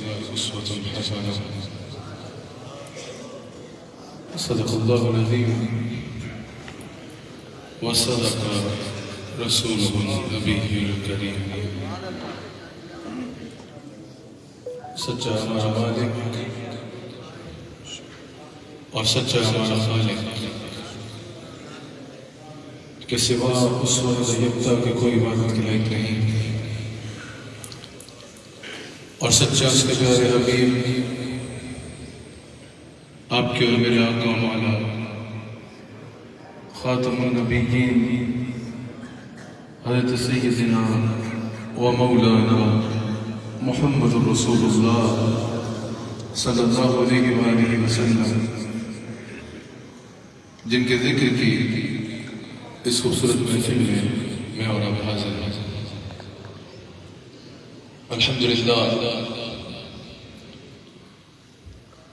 أسوة حسنة. صدق الله العظيم وصدق رسوله النبي الكريم. سچا ہمارا مالک اور سچا ہمارا خالق کہ سوا اس وقت یکتا کہ کوئی عبادت کے لائق نہیں، اور سچا اس کے پیارے حبیب آپ کے اور میرے آقا و مولا خاتم النبیین حضرت سیدنا و مولانا محمد رسول اللہ صلی اللہ علیہ وآلہ وسلم، جن کے ذکر کی اس خوبصورت محفل میں اور آپ حاضر ہیں۔ الحمدللہ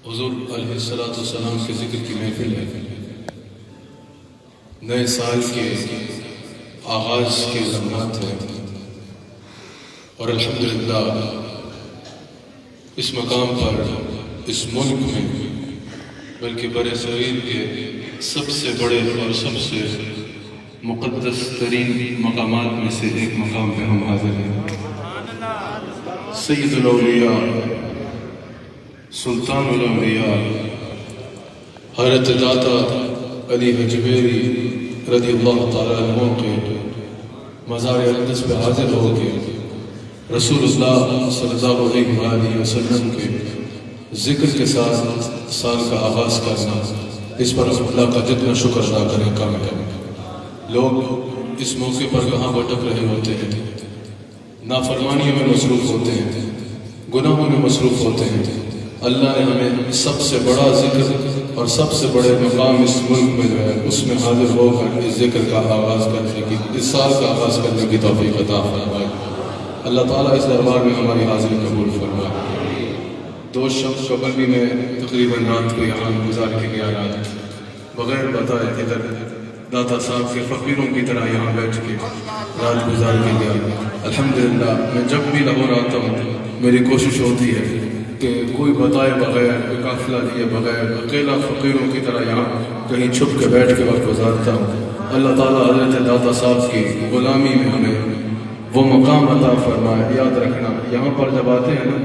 حضور علیہ السلام کے ذکر کی محفل ہے، نئے سال کے آغاز کے لمحات ہیں، اور الحمدللہ اس مقام پر اس ملک میں بلکہ برِ صغیر کے سب سے بڑے اور سب سے مقدس ترین مقامات میں سے ایک مقام پہ ہم حاضر ہیں۔ سید الاولیاء سلطان الاولیاء حضرت داتا علی حجویری رضی اللہ تعالیٰ عنہ کے مزار اقدس پہ حاضر ہو کے رسول اللہ صلی اللہ علیہ وآلہ وسلم کے ذکر کے ساتھ سال کا آغاز کرنا، اس پر اللہ کا جتنا شکر ادا کریں کام کریں۔ لوگ اس موقع پر کہاں بھٹک رہے ہوتے ہیں، نافرمانیوں میں مصروف ہوتے ہیں، گناہوں میں مصروف ہوتے ہیں۔ اللہ نے ہمیں سب سے بڑا ذکر اور سب سے بڑے مقام اس ملک میں جو ہے اس میں حاضر ہو کر اس ذکر کا آغاز کرنے کی، اس سال کا آغاز کرنے کی توفیق عطا فرمائے۔ اللہ تعالیٰ اس دربار میں ہماری حاضری قبول فرمائے۔ 2 شب قبل بھی میں تقریباً رات کو یہاں گزار کے گیا رہا، بغیر بتائے ادھر داتا صاحب کے فقیروں کی طرح یہاں بیٹھ کے رات گزار کے گیا۔ الحمدللہ میں جب بھی لاہور آتا ہوں میری کوشش ہوتی ہے کہ کوئی بتائے بغیر، کوئی قافلہ لیے بغیر اکیلا فقیروں کی طرح یہاں کہیں چھپ کے بیٹھ کے وقت گزارتا ہوں۔ اللہ تعالیٰ حضرت داتا صاحب کی غلامی میں ہمیں وہ مقام عطا فرمائے۔ یاد رکھنا یہاں پر جب آتے ہیں نا،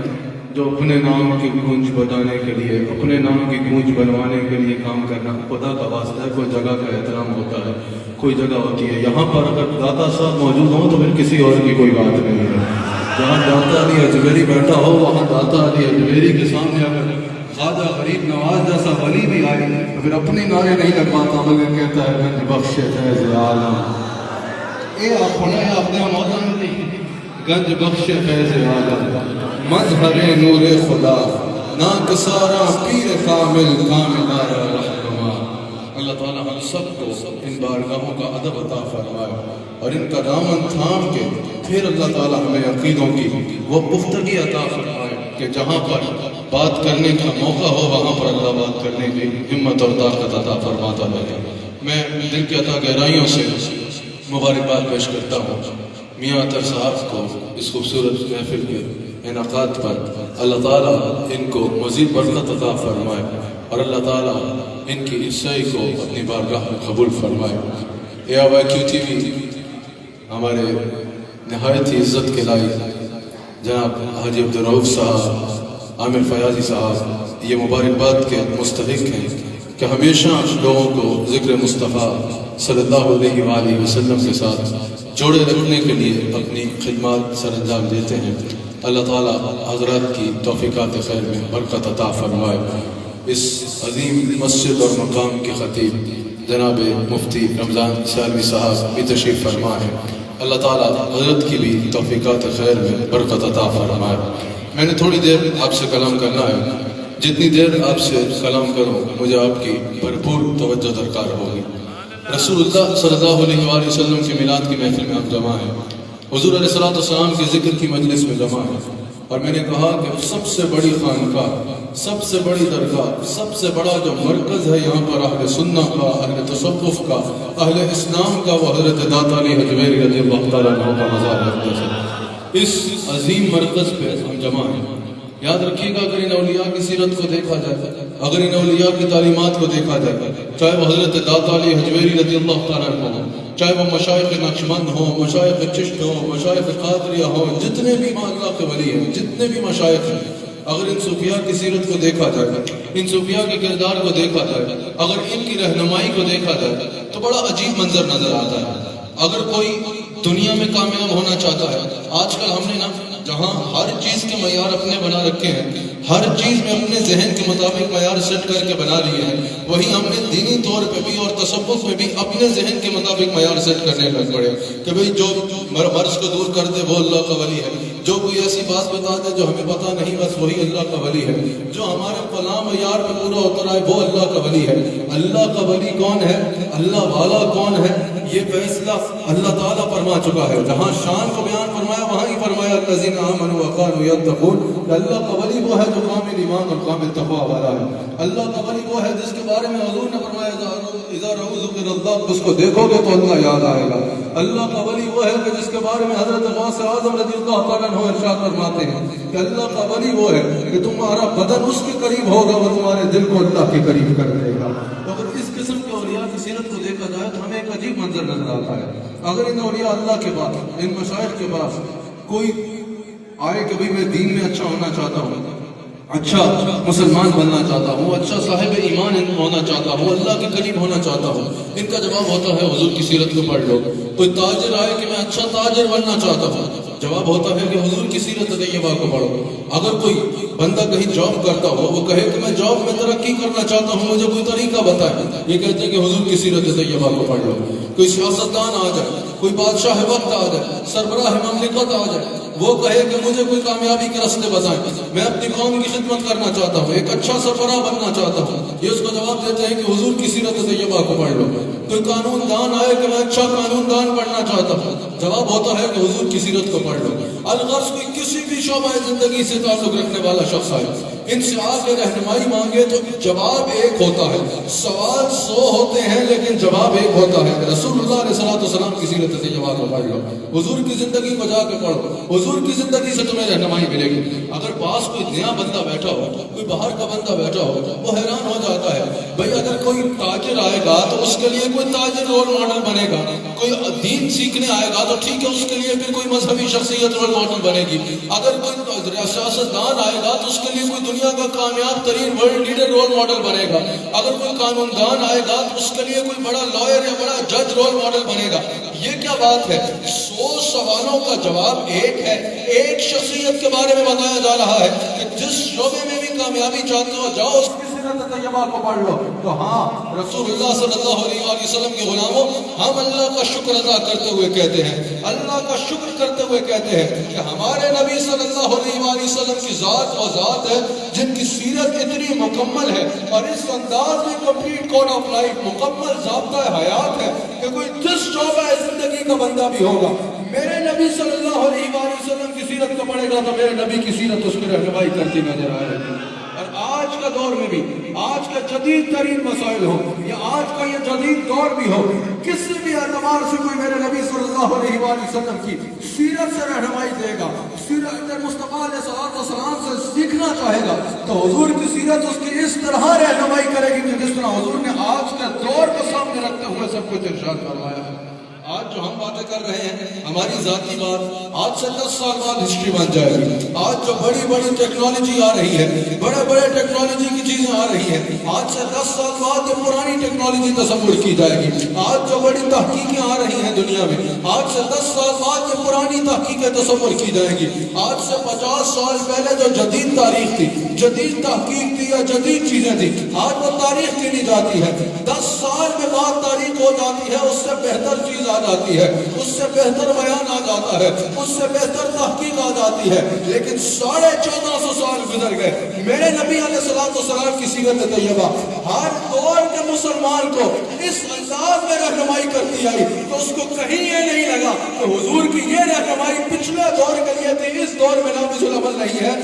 جو اپنے نام کی گونج بجانے کے لیے، اپنے نام کی گونج بنوانے کے لیے کام کرنا خدا کا واسطہ ہے، کوئی جگہ کا احترام ہوتا ہے، کوئی جگہ ہوتی ہے۔ یہاں پر اگر داتا صاحب موجود ہوں تو پھر کسی اور کی کوئی بات نہیں ہے۔ جہاں داتا علی اجمیری بیٹھا ہو وہاں داتا علی اجمیری کے سامنے اگر خواجہ غریب نواز جیسا ولی بھی آئے پھر اپنی نعرے نہیں لگواتا بلکہ کہتا ہے گنج بخش فیض عالم، اے اپنے مولانا نہیں، گنج بخش فیض عالم، مظہر نور خدا، ناک سارا پیر کامل کاملار رہنما۔ اللہ تعالیٰ ہم سب کو ان بارگاہوں کا ادب عطا فرمائے اور ان کا دامن تھام کے پھر اللہ تعالیٰ ہمیں عقیدوں کی وہ پختگی عطا فرمائے کہ جہاں پر بات کرنے کا موقع ہو وہاں پر اللہ بات کرنے کی ہمت اور طاقت عطا فرماتا رہے۔ میں دل کی عطا گہرائیوں سے مبارکباد پیش کرتا ہوں میاں اطہر صاحب کو اس خوبصورت محفل کے انعقاد پر۔ اللہ تعالیٰ ان کو مزید برکت عطا فرمائے اور اللہ تعالیٰ ان کی عیسائی کو اپنی بارگاہ میں قبول فرمائے۔ AIYQ-TV ہمارے نہایت ہی عزت کے لائق جناب حاجی عبدالرؤف صاحب، عامر فیاضی صاحب یہ مبارکباد کے مستحق ہیں کہ ہمیشہ لوگوں کو ذکر مصطفیٰ صلی اللہ علیہ وآلہ وسلم کے ساتھ جوڑے رکھنے کے لیے اپنی خدمات سر انجام دیتے ہیں۔ اللہ تعالیٰ حضرات کی توفیقات خیر میں برکت عطا فرمائے۔ اس عظیم مسجد اور مقام کے خطیب جناب مفتی رمضان سالوی صاحب بھی تشریف فرما ہے۔ اللہ تعالیٰ حضرت کی بھی توفیقات خیر میں برکت عطا فرمائے۔ میں نے تھوڑی دیر آپ سے کلام کرنا ہے، جتنی دیر آپ سے کلام کروں مجھے آپ کی بھرپور توجہ درکار ہوگی۔ رسول اللہ صلی اللہ علیہ وآلہ وسلم کی میلاد کی محفل میں ہم جمع ہیں، حضور علیہ السلام کے ذکر کی مجلس میں جمع ہیں، اور میں نے کہا کہ سب سے بڑی خانقاہ، سب سے بڑی درگاہ، سب سے بڑا جو مرکز ہے یہاں پر اہل سنت کا، اہل تصوف کا، اہل اسلام کا، وہ حضرت داتا علی حجویری رضی اللہ تعالیٰ عنہ کا مزار اقدس ہے۔ اس عظیم مرکز پہ ہم جمع ہیں یاد رکھیے گا اگر ان اولیاء کی سیرت کو دیکھا جائے، اگر ان اولیاء کی تعلیمات کو دیکھا جائے، چاہے وہ حضرت داتا علی حجویری رضی اللہ تعالیٰ عنہ ہوں، چاہے وہ مشائخ نقشبند ہوں، مشائخ چشت ہوں، مشائخ قادریہ ہوں، جتنے بھی اللہ کے ولی ہیں، جتنے بھی مشائخ ہیں، اگر ان صوفیاء کی سیرت کو دیکھا جائے، ان صوفیاء کے کردار کو دیکھا جائے، اگر ان کی رہنمائی کو دیکھا جائے تو بڑا عجیب منظر نظر آتا ہے۔ اگر کوئی دنیا میں کامیاب ہونا چاہتا ہے، آج کل ہم نے نا جہاں ہر چیز کے معیار اپنے بنا رکھے ہیں، ہر چیز میں اپنے ذہن کے مطابق معیار سیٹ کر کے بنا لیے ہیں، وہی ہم نے دینی طور پہ بھی اور تصوف میں بھی اپنے ذہن کے مطابق معیار سیٹ کرنے لگ پڑے کہ بھئی جو مرض کو دور کر دے وہ اللہ کا ولی ہے، جو کوئی ایسی بات بتا دے جو ہمیں پتہ نہیں بس وہی اللہ کا ولی ہے، جو ہمارے فلاں معیار پہ پورا اتر آئے وہ اللہ کا ولی ہے۔ اللہ کا ولی کون ہے، اللہ والا کون ہے، یہ فیصلہ اللہ تعالیٰ فرما چکا ہے۔ جہاں شان کو بیان فرمایا وہاں ہی فرمایا الذین آمنوا وکانوا یتقون، اللہ کا ولی وہ ہے جو کامل ایمان اور کامل تقویٰ والا ہے۔ اللہ کا ولی وہ ہے جس کے بارے میں حضور نے فرمایا اذا رأوا ذکر اللہ، اس کو دیکھو گے تو اللہ یاد آئے گا۔ اللہ کا ولی وہ ہے کہ جس کے بارے میں حضرت غوث اعظم رضی اللہ تعالیٰ عنہ ارشاد فرماتے ہیں کہ اللہ کا ولی وہ ہے کہ تمہارا بدن اس کے قریب ہوگا، وہ تمہارے دل کو اللہ کے قریب کر دے گا۔ تو اگر اس قسم کے اولیاء کی سیرت کو دیکھا جائے تو ہمیں ایک عجیب منظر نظر آتا ہے۔ اگر ان اولیاء اللہ کے پاس، ان مشائخ کے پاس کوئی آئے کہ بھئی میں دین میں اچھا ہونا چاہتا ہوں، اچھا مسلمان بننا چاہتا ہوں، اچھا صاحب ایمان ہونا چاہتا ہوں، اللہ کے قریب ہونا چاہتا ہوں، ان کا جواب ہوتا ہے حضور کی سیرت کو پڑھ لو۔ کوئی تاجر آئے کہ میں اچھا تاجر بننا چاہتا ہوں، جواب ہوتا ہے کہ حضور کی سیرت طیبہ کو پڑھو۔ اگر کوئی بندہ کہیں جاب کرتا ہو، وہ کہے کہ میں جاب میں ترقی کرنا چاہتا ہوں، مجھے کوئی طریقہ بتائے، یہ کہتے ہیں کہ حضور کی سیرت طیبہ کو پڑھ لو۔ کوئی سیاستدان آ جائے، کوئی بادشاہ وقت آ جائے، سربراہ مملکت آ جائے، وہ کہے کہ مجھے کوئی کامیابی کے راستے بتائیں، میں اپنی قوم کی خدمت کرنا چاہتا ہوں، ایک اچھا سربراہ بننا چاہتا ہوں، یہ اس کو جواب دیتے ہیں کہ حضور کی سیرت طیبہ کو پڑھ لو۔ کوئی قانون دان آئے کہ میں اچھا قانون دان پڑھنا چاہتا ہوں، جواب ہوتا ہے کہ حضور کی سیرت کو پڑھ لو۔ الغرض کوئی کسی بھی شعبہ زندگی سے تعلق رکھنے والا شخص آئے، ان سے آ کے رہنمائی مانگے تو جواب ایک ہوتا ہے، سوال 100 ہوتے ہیں لیکن جواب ایک ہوتا ہے۔ رسول اللہ علیہ السلام کی سیرت طیبہ کو پڑھ لو، حضور کی زندگی کو جا کے پڑھو، حضور کی زندگی سے تمہیں رہنمائی ملے گی۔ اگر پاس کوئی نیا بندہ بیٹھا ہو، کوئی باہر کا بندہ بیٹھا ہو، وہ حیران ہو جاتا ہے، بھئی اگر کوئی تاجر آئے گا تو اس کے لیے کوئی تاجر رول ماڈل بنے گا، کوئی دین سیکھنے آئے گا تو ٹھیک ہے اس کے لیے پھر کوئی مذہبی شخصیت رول ماڈل بنے گی، اگر کوئی سیاستدان آئے گا تو اس کے لیے کوئی دنیا کا کامیاب ترین ورلڈ لیڈر رول ماڈل بنے گا، اگر کوئی قانون دان آئے گا تو اس کے لیے کوئی بڑا لائر یا بڑا جج رول ماڈل بنے گا۔ یہ کیا بات ہے؟ 100 سوالوں کا جواب ایک ہے، ایک شخصیت کے بارے میں بتایا جا رہا ہے کہ جس شعبے میں بھی کامیابی چاہتے ہو جاؤ اس کی سیرت طیبہ کو پڑھ لو۔ تو ہاں رسول اللہ صلی اللہ علیہ وسلم کے غلاموں، ہم اللہ کا شکر ادا کرتے ہوئے کہتے ہیں، اللہ کا شکر کرتے ہوئے کہتے ہیں کہ ہمارے نبی صلی اللہ علیہ وسلم کی ذات و ذات ہے جن کی سیرت اتنی مکمل ہے اور اس انداز میں کمپلیٹ کوڈ آف لائف، مکمل ضابطہ حیات ہے کہ کوئی جس شعبہ زندگی کا بندہ بھی ہوگا، میرے نبی صلی اللہ علیہ وسلم کی سیرت کو پڑھے گا تو میرے نبی کی سیرت اس کی رہنمائی کرتی نظر آئے گی۔ اور آج کا دور میں بھی، آج کا جدید ترین مسائل ہو یا آج کا یہ جدید دور بھی ہو، کسی بھی اعتبار سے کوئی میرے نبی صلی اللہ علیہ وسلم کی سیرت سے رہنمائی دے گا، سیرت مصطفیٰ علیہ السلام سے سیکھنا چاہے گا تو حضور کی سیرت اس کی اس طرح رہنمائی کرے گی کہ جس طرح حضور نے آج کے دور کو سامنے رکھتے ہوئے سب کچھ ارشاد فرمایا ہے۔ آج جو ہم باتیں کر رہے ہیں ہماری ذاتی بات، آج سے 10 سال بعد ہسٹری بن جائے گی۔ آج جو بڑی بڑی ٹیکنالوجی آ رہی ہے، بڑے بڑے ٹیکنالوجی کی چیزیں آ رہی ہیں، آج سے 10 سال بعد یہ پرانی ٹیکنالوجی تصور کی جائے گی۔ آج جو بڑی تحقیقیں آ رہی ہیں دنیا میں، آج سے 10 سال بعد یہ پرانی تحقیقیں تصور کی جائیں گی۔ آج سے 50 سال پہلے جو جدید تاریخ تھی، جدید تحقیق تھی یا جدید چیزیں تھی، آج وہ تاریخ گنی جاتی ہے۔ 10 سال میں بعد تاریخ ہو جاتی ہے، اس سے بہتر چیز جاتی ہے، اس سے بہتر بیان آ جاتا ہے، اس سے بہتر تحقیق آ جاتی ہے، لیکن 1450 سال گزر گئے، میرے نبی علیہ السلام کی سیرت طیبہ ہر دور کے مسلمان کو اس انداز میں رہنمائی کرتی آئی تو اس کو کہیں یہ نہیں لگا کہ حضور کی یہ رہنمائی پچھلے دور کے لیے تھی، اس دور میں نافذ العمل نہیں ہے۔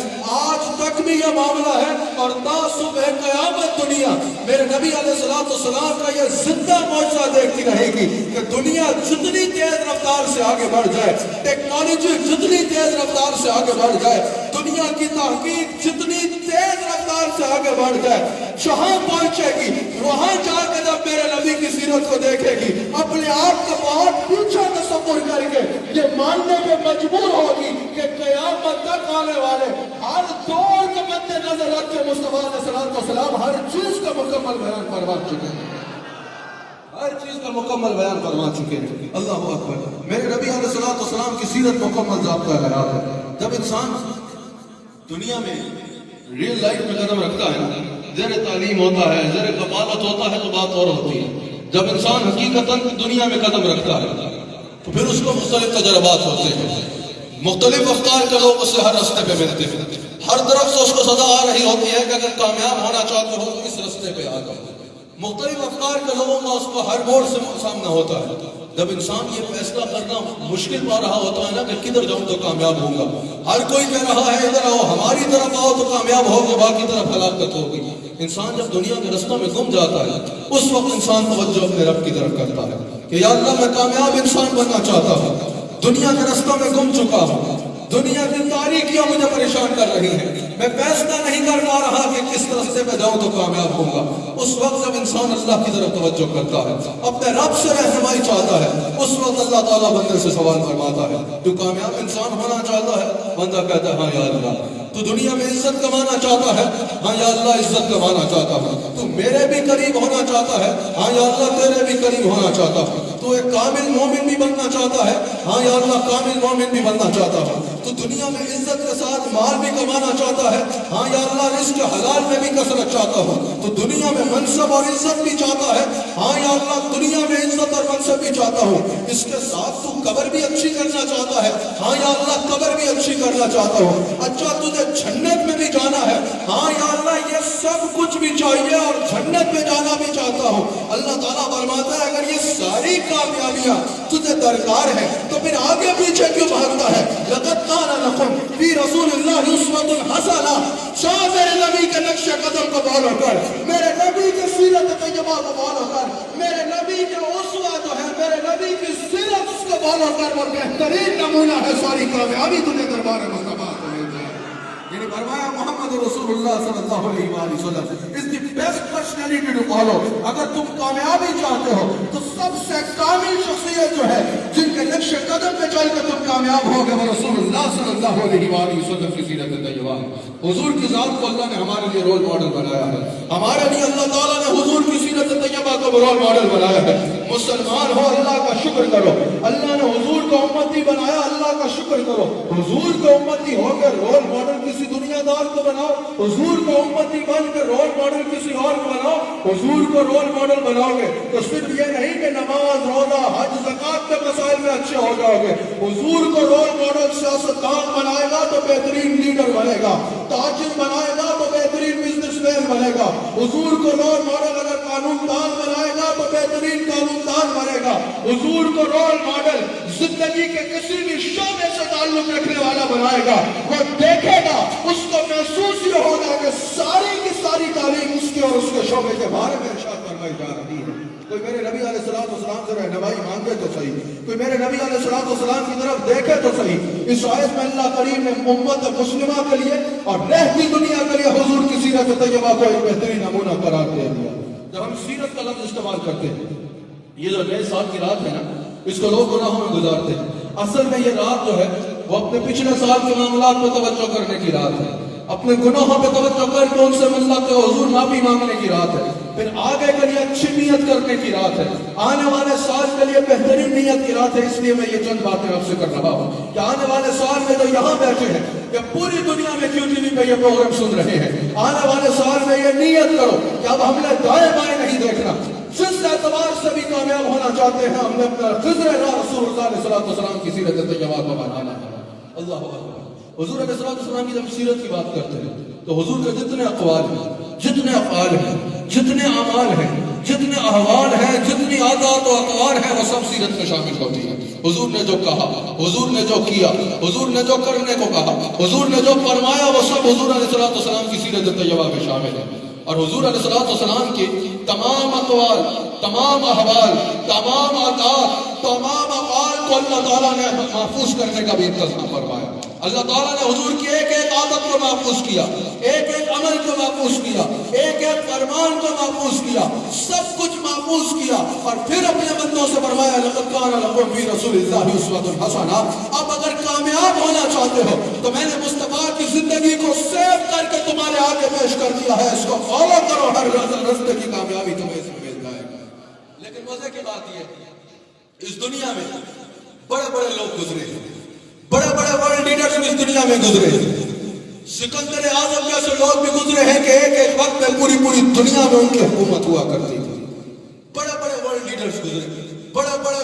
آج تک بھی یہ معاملہ ہے اور تا صبح قیامت دنیا میرے نبی علیہ السلام کا یہ زندہ معجزہ دیکھتی رہے گی کہ دنیا جتنی تیز رفتار سے آگے بڑھ جائے، ٹیکنالوجی جتنی تیز رفتار سے آگے بڑھ جائے، دنیا کی تحقیق جتنی تیز رفتار سے آگے بڑھ جائے جہاں پہنچے گی وہاں جا کے جب میرے نبی کی سیرت کو دیکھے گی اپنے آپ کو بہت پیچھا تصور کر کے یہ ماننے میں مجبور ہوگی کہ قیامت تک آنے والے ہر دور کے مد نظر رکھ کے مصطفیٰ علیہ السلام ہر چیز کا مکمل بیان فرما چکے ہیں، ہر چیز کا مکمل بیان فرما چکے ہیں۔ اللہ اکبر۔ میرے نبی علیہ السلام کی سیرت مکمل ضابطہ حیات ہے۔ جب انسان دنیا میں ریئل لائف میں قدم رکھتا ہے، زیر تعلیم ہوتا ہے، زیر کفالت ہوتا ہے تو بات اور ہوتی ہے۔ جب انسان حقیقتاً دنیا میں قدم رکھتا ہے تو پھر اس کو مختلف تجربات ہوتے ہیں، مختلف افکار کے لوگ اسے ہر راستے پہ ملتے ہیں، ہر طرف سے اس کو صدا آ رہی ہوتی ہے کہ اگر کامیاب ہونا چاہتے ہو تو اس راستے پہ آ جاؤ۔ مختلف افکار کے لوگوں کا اس کو ہر موڑ سے سامنا ہوتا ہے۔ جب انسان یہ فیصلہ کرنا مشکل پا رہا ہوتا ہے نا کہ کدھر جاؤں تو کامیاب ہوں گا، ہر کوئی کہہ رہا ہے ادھر آؤ، ہماری طرف آؤ تو کامیاب ہوگا، باقی طرف ہلاکت ہوگی۔ انسان جب دنیا کے رستوں میں گم جاتا ہے اس وقت انسان توجہ اپنے رب کی طرف کرتا ہے کہ یا اللہ میں کامیاب انسان بننا چاہتا ہوں، دنیا کے رستوں میں گم چکا ہوں، دنیا کی تاریکیاں مجھے پریشان کر رہی ہیں، میں فیصلہ نہیں کر پا رہا کہ کس راستے پہ جاؤں تو کامیاب ہوں گا۔ اس وقت جب انسان اللہ کی طرف توجہ کرتا ہے، اپنے رب سے رہنمائی چاہتا ہے، اس وقت اللہ تعالیٰ بندے سے سوال فرماتا ہے، تو کامیاب انسان ہونا چاہتا ہے؟ بندہ کہتا ہے ہاں یا اللہ۔ تو دنیا میں عزت کمانا چاہتا ہے؟ ہاں یا اللہ عزت کمانا چاہتا ہوں۔ تو میرے بھی قریب ہونا چاہتا ہے؟ ہاں یا اللہ تیرے بھی قریب ہونا چاہتا ہوں۔ تو ایک کامل مومن بھی بننا چاہتا ہے؟ ہاں یا اللہ کامل مومن بھی بننا چاہتا ہوں۔ تو دنیا میں عزت کے ساتھ مال بھی کمانا چاہتا ہے؟ ہاں یا اللہ رزق حلال میں بھی کثرت چاہتا ہوں۔ تو دنیا میں منصب اور عزت بھی چاہتا ہے؟ ہاں یا اللہ دنیا میں عزت اور منصب بھی چاہتا ہوں۔ اس کے ساتھ تو قبر بھی اچھی کرنا چاہتا ہے؟ ہاں یا اللہ قبر بھی اچھی کرنا چاہتا ہوں۔ اچھا تجھے جنت میں بھی جانا ہے؟ ہاں یا اللہ یہ سب کچھ بھی چاہیے اور جنت میں جانا بھی چاہتا ہوں۔ اللہ تعالیٰ فرماتا ہے اگر یہ ساری کامیابیاں تجھے درکار ہے تو پھر آگے پیچھے کیوں بھاگتا ہے؟ لقد کان لکم فی رسول اللہ اسوۃ حسنہ، شاہ میرے نبی کے نقش قدم کو فالو کر، میرے نبی کے سیرت طیبہ کو فالو کر، میرے نبی کے اسوہ جو ہے میرے نبی کی سیرت اس کو فالو کر، وہ بہترین نمونہ ہے، ساری کامیابی تجھے دربار مصطفیٰ سے مل جائے۔ یعنی فرمایا محمد رسول اللہ صلی اللہ علیہ وآلہ وسلم is the best personality to follow۔ اگر تم کامیابی چاہتے ہو تو سب سے کامل شخصیت جو ہے جن کے نقش قدم پہ چل کر تم کامیاب ہو گے وہ رسول اللہ صلی اللہ علیہ وآلہ وسلم کی سیرت طیبہ۔ حضور کی ذات کو اللہ نے ہمارے لیے رول ماڈل بنایا ہے، ہمارے لیے اللہ تعالیٰ نے حضور کی سیرت طیبہ کو رول ماڈل بنایا ہے۔ مسلمان ہو اللہ کا شکر کرو، اللہ نے حضور کو امتی بنایا، اللہ کا شکر کرو۔ حضور کو امتی ہو کر رول ماڈل کسی دنیا دار کو بناؤ، حضور کو امتی بن کر رول ماڈل کسی اور کو بناؤ، حضور کو رول ماڈل بناؤ گے تو صرف یہ نہیں کہ نماز روزہ حج زکات کے مسائل میں اچھے ہو جاؤ گے، حضور کو رول ماڈل سیاستدان بنائے گا تو بہترین لیڈر بنے گا، تاجر بنائے گا تو بہترین بزنس مین بنے گا، حضور کو رول ماڈل اگر قانون دان بنائے گا تو بہترین قانون دان بنے گا، حضور کو رول ماڈل زندگی کے کسی بھی شعبے سے تعلق رکھنے والا بنائے گا، وہ دیکھے گا اس کو محسوس یہ ہوگا کہ ساری کی ساری تعلیم اس کے اور اس کے شعبے کے بارے میں ارشاد فرمائی جا رہی ہے۔ کوئی میرے نبی علیہ السلام سے رہنمائی مانگے تو صحیح، کوئی میرے نبی علیہ السلام کی طرف دیکھے تو صحیح۔ اس آیت میں اللہ کریم نے امت مسلمہ کے لیے اور رہتی دنیا کے لیے حضور کی سیرت طیبہ کو ایک بہترین نمونہ قرار دے دیا۔ جب ہم سیرت کا لفظ استعمال کرتے ہیں، یہ جو نئے سال کی رات ہے نا اس کو لوگ گناہوں میں گزارتے ہیں، اصل میں یہ رات جو ہے وہ اپنے پچھلے سال کے معاملات پہ توجہ کرنے کی رات ہے، اپنے گناہوں پہ توجہ کر کے ان سے منت کے حضور معافی مانگنے کی رات ہے، پھر آگے کے لیے اچھی نیت کرنے کی رات ہے، آنے والے سال کے لیے بہترین نیت کی رات ہے۔ اس لیے میں یہ چند باتیں آپ سے کر رہا ہوں کہ آنے والے سال میں تو یہاں بیٹھے ہیں کہ پوری دنیا میں کیوں ٹی وی پہ یہ پروگرام سن رہے ہیں، آنے والے سال میں یہ نیت کرو کہ اب ہم نے دائیں بائیں نہیں دیکھنا، جس اعتبار سے بھی کامیاب ہونا چاہتے ہیں ہم نے اپنا خضر رسول اللہ علیہ السلام کی سیرت طیبہ کو بنانا ہے۔ اللہ اکبر۔ حضور علیہ السلام کی جب سیرت کی بات کرتے ہیں تو حضور کے جتنے اقوال ہیں، جتنے افعال ہیں، جتنے اعمال ہیں، جتنے احوال ہیں، جتنی عادات و اطوار ہیں وہ سب سیرت میں شامل ہوتی ہیں۔ حضور نے جو کہا، حضور نے جو کیا، حضور نے جو کرنے کو کہا، حضور نے جو فرمایا وہ سب حضور علیہ السلام کی سیرت طیبہ میں شامل ہے۔ اور حضور علیہ السلام کی تمام اقوال، تمام احوال، تمام عادات، تمام افعال کو اللہ تعالیٰ نے محفوظ کرنے کا بھی انتظام فرمایا۔ اللہ تعالیٰ نے حضور کی ایک ایک عادت کو محفوظ کیا، ایک ایک عمل کو محفوظ کیا، ایک ایک فرمان کو محفوظ کیا، سب کچھ محفوظ کیا، اور پھر اپنے بندوں سے فرمایا لقد کان لکم فی رسول اللہ اسوۃ حسنہ۔ اب اگر کامیاب ہونا چاہتے ہو تو میں نے مصطفیٰ کی زندگی کو سیو کر کے تمہارے آگے پیش کر دیا ہے، اس کو فالو کرو، ہر راستے کی کامیابی تمہیں اس میں مل جائے گا۔ لیکن مزے کی بات یہ ہے اس دنیا میں بڑے بڑے لوگ گزرے ہیں، بڑے بڑے ورلڈ لیڈرز بھی اس دنیا میں گزرے ہیں۔ سکندر اعظم جیسے لوگ بھی گزرے ہیں کہ ایک ایک وقت میں پوری پوری دنیا میں ان کی حکومت ہوا کرتی تھی۔ بڑے بڑے ورلڈ لیڈرز گزرے، بڑے بڑے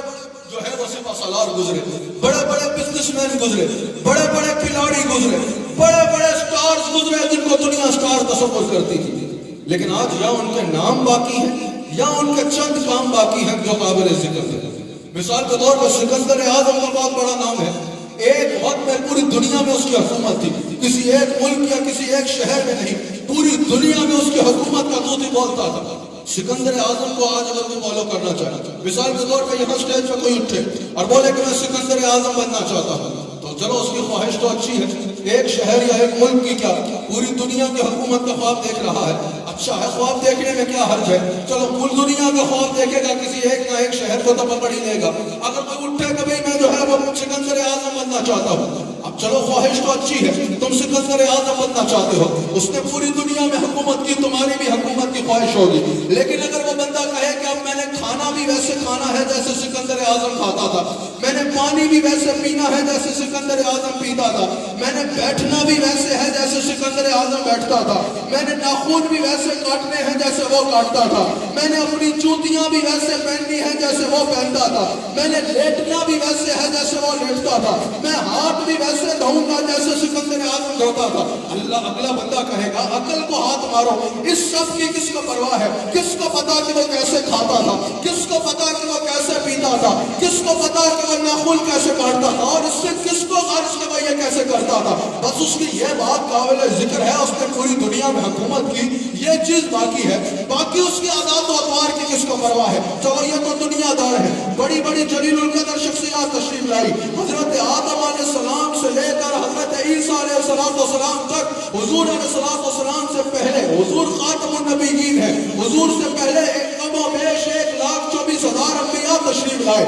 جو ہے وہ سپہ سالار گزرے، بڑے بڑے بزنس مین گزرے، بڑے بڑے کھلاڑی گزرے، بڑے بڑے سٹارز گزرے جن کو دنیا سٹار تصور کرتی تھی۔ لیکن آج یا ان کے نام باقی ہیں یا ان کے چند کام باقی ہیں جو قابل ذکر ہیں۔ مثال کے طور پر سکندر اعظم کا بہت بڑا نام ہے، ایک وقت میں پوری دنیا میں اس کی حکومت تھی، کسی ایک ملک یا کسی ایک شہر میں نہیں، پوری دنیا میں اس کی حکومت کا طوطی بولتا تھا۔ سکندر اعظم کو آج اگر کوئی فالو کرنا چاہے، مثال کے طور پر یہاں اسٹیج پہ کوئی اٹھے اور بولے کہ میں سکندر اعظم بننا چاہتا ہوں، تو چلو اس کی خواہش تو اچھی ہے، ایک شہر یا ایک ملک کی کیا پوری دنیا کی حکومت کا خواب دیکھ رہا ہے، اچھا ہے، خواب دیکھنے میں کیا حرج ہے، چلو پوری دنیا کا خواب دیکھے گا، کسی ایک نہ ایک شہر کو تو پکڑ ہی لے گا۔ اگر کوئی اٹھے کہ بھئی میں جو ہے وہ سکندر اعظم بننا چاہتا ہوں، اب چلو خواہش تو اچھی ہے، تم سکندر اعظم بننا چاہتے ہو، اس نے پوری دنیا میں حکومت کی، تمہاری بھی حکومت کی خواہش ہوگی۔ لیکن اگر وہ بندہ کہے کہ اب میں نے کھانا بھی ویسے کھانا ہے جیسے سکندر اعظم کھاتا تھا، میں نے پانی بھی ویسے پینا ہے جیسے سکندر اعظم پیتا تھا، میں نے بیٹھنا بھی ویسے ہے جیسے سکندر اعظم بیٹھتا تھا، میں نے ناخن بھی ویسے کاٹنے ہیں جیسے وہ کاٹتا تھا، میں نے اپنی جوتیاں بھی ویسے پہننی ہیں جیسے وہ پہنتا تھا، میں نے لیٹنا بھی ویسے ہے جیسے وہ لیٹتا تھا، میں ہاتھ بھی ویسے دھوؤں گا جیسے سکندر اعظم دھوتا تھا۔ اللہ اگلا بندہ کہے گا عقل کو ہاتھ مارو، اس سب کی کس کو پرواہ ہے، کس کو پتا کہ وہ کیسے کھاتا تھا، کس کو پتا کہ وہ کیسے پیتا تھا، کس کو پتا کہ وہ ناخن کیسے کاٹتا تھا، اور اس سے کس کو غرض کہ وہ یہ کیسے کرتا تھا، بس اس کی یہ بات قابل ذکر ہے، اس نے پوری دنیا میں حکومت کی، یہ چیز باقی ہے، باقی اس کی عادات و اطوار کی کس کو پرواہ ہے، چلو یہ تو دنیا دار ہے۔ بڑی بڑی جلیل القدر شخصیات تشریف لائی، حضرت آدم علیہ السلام سے لے کر حضرت عیسیٰ علیہ السلام تک، حضور علیہ السلام سے پہلے حضور خاتم النبیین ہے، حضور سے پہلے کم و بیش 1,24,000 انبیاء تشریف لائے،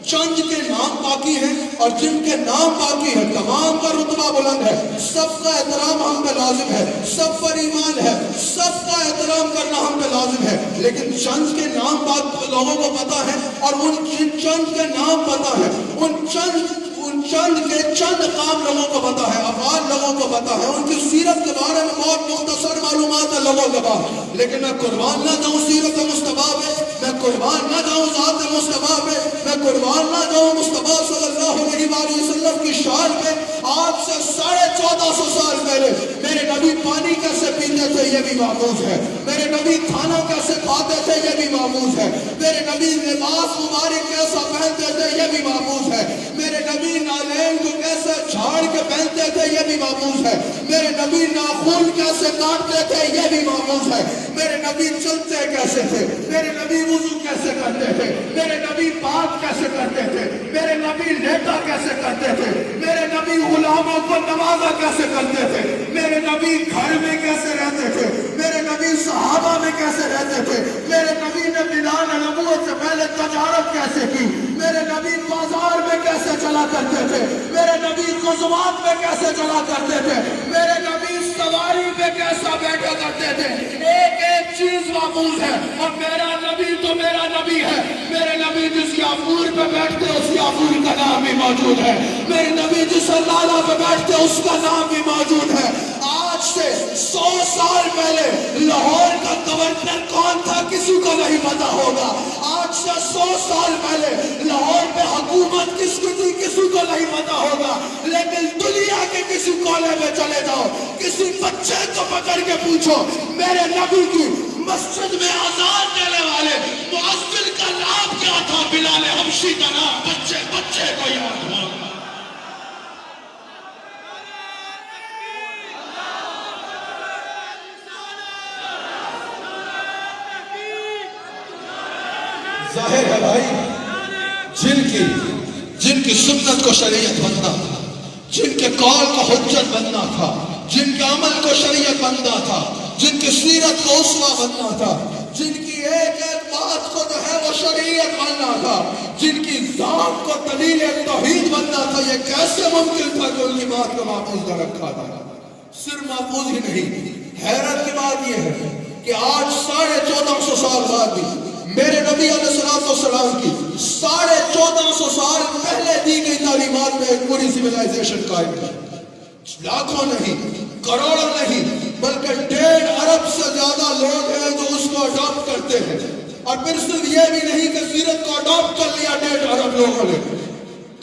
چند کے نام باقی ہیں اور جن کے نام باقی ہیں تمام کا رتبہ بلند ہے، سب کا احترام ہم پہ لازم ہے، سب پر ایمان ہے، سب کا احترام کرنا ہم پہ لازم ہے، لیکن چند کے نام لوگوں کو پتا ہے، اور ان چند کے نام پتا ہے، ان چند کے چند کام لوگوں کو پتا ہے، افعال لوگوں کو پتا ہے، ان کی سیرت کے بارے میں بہت مختصر معلومات ہے لوگوں کے پاس، لیکن میں قربان نہ جاؤں سیرت مصطفیٰ پہ، میں قربان نہ جاؤں ذات مصطفیٰ پہ، میں قربان نہ جاؤں مصطفیٰ صلی اللہ علیہ وسلم کی شان پہ۔ آج سے 1450 سال پہلے میرے نبی پانی کیسے پیتے تھے یہ بھی محفوظ ہے، میرے نبی کھانا کیسے کھاتے تھے یہ بھی محفوظ ہے، میرے نبی لباس مبارک کیسا پہنتے تھے یہ بھی محفوظ ہے، میرے نبی نالین کو کیسے جھاڑ کے پہنتے تھے یہ بھی محفوظ ہے، میرے نبی ناخن کیسے کاٹتے تھے یہ بھی محفوظ ہے، میرے نبی چلتے کیسے تھے، میرے نبی وضو کیسے کرتے تھے، میرے نبی بات کیسے کرتے تھے، میرے نبی لیٹا کیسے کرتے تھے، میرے نبی غلاموں کو نوازا کیسے کرتے تھے، میرے نبی گھر میں کیسے رہتے تھے، میرے نبی صحابہ میں کیسے رہتے تھے، میرے نبی نے بلال نبوت سے پہلے تجارت کیسے کی، میرے نبی بازار میں کیسے چلا کرتے تھے، میرے نبی غزوات میں کیسے چلا کرتے تھے، میرے نبی سواری پہ کیسا بیٹھا کرتے تھے، ایک ایک چیز محفوظ ہے، اور میرا نبی تو میرا نبی ہے، میرے نبی جس کے عبور پہ بیٹھتے اس کے عبور کا نام بھی موجود ہے، میرے نبی جس لالہ پہ بیٹھتے اس کا نام بھی موجود ہے۔ آج سے 100 سال پہلے لاہور کا گورنر کون تھا کسی کو نہیں پتا ہوگا، آج سے 100 سال پہلے لاہور پہ حکومت کس کی تھی کسی کو نہیں پتا ہوگا، لیکن دنیا کے کسی کونے میں چلے جاؤ، کسی بچے کو پکڑ کے پوچھو میرے نبی کی مسجد میں اذان دینے والے مؤذن کا نام کیا تھا، بلال حبشی کا نام بچے کو یاد ہوگا۔ ظاہر ہے بھائی جن کی سنت کو شریعت بننا، جن کے قول کو حجت بننا تھا، جن کے عمل کو شریعت بننا تھا، جن کی سیرت کو اسوہ بننا تھا، جن کی ایک ایک بات کو جو ہے وہ شریعت بننا تھا، جن کی ذات کو دلیل توحید بننا تھا، یہ کیسے ممکن تھا کہ ان کی بات کو محفوظ نہ رکھا تھا؟ صرف محفوظ ہی نہیں، حیرت کی بات یہ ہے کہ آج 1450 سال بعد بھی میرے نبی علیہ السلام کی 1450 سال پہلے دی گئی تعلیمات میں ایک پوری سیولائزیشن قائم ہے۔ لاکھوں نہیں، کروڑوں نہیں، بلکہ 1.5 ارب سے زیادہ لوگ ہیں جو اس کو اڈاپٹ کرتے ہیں۔ اور پھر صرف یہ بھی نہیں کہ سیرت کو اڈاپٹ کر لیا 1.5 ارب لوگوں نے،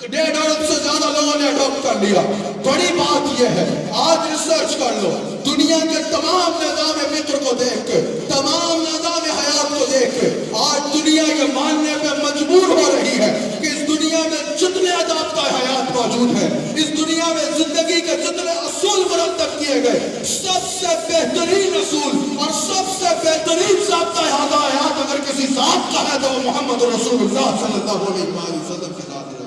1.5 ارب سے زیادہ لوگوں نے اڈاپٹ کر لیا۔ بڑی بات یہ ہے، آج ریسرچ کر لو، دنیا کے تمام نظام فکر کو دیکھ کے، تمام نظام حیات کو دیکھ کے، آج دنیا یہ ماننے پہ مجبور ہو رہی ہے کہ اس دنیا میں جتنے ضابطۂ حیات موجود ہیں، اس دنیا میں زندگی کے جتنے اصول مرتب کیے گئے، سب سے بہترین اصول اور سب سے بہترین ضابطۂ حیات اگر کسی ذات کا ہے تو وہ محمد رسول اللہ صلی اللہ علیہ وسلم کے ذات ہے۔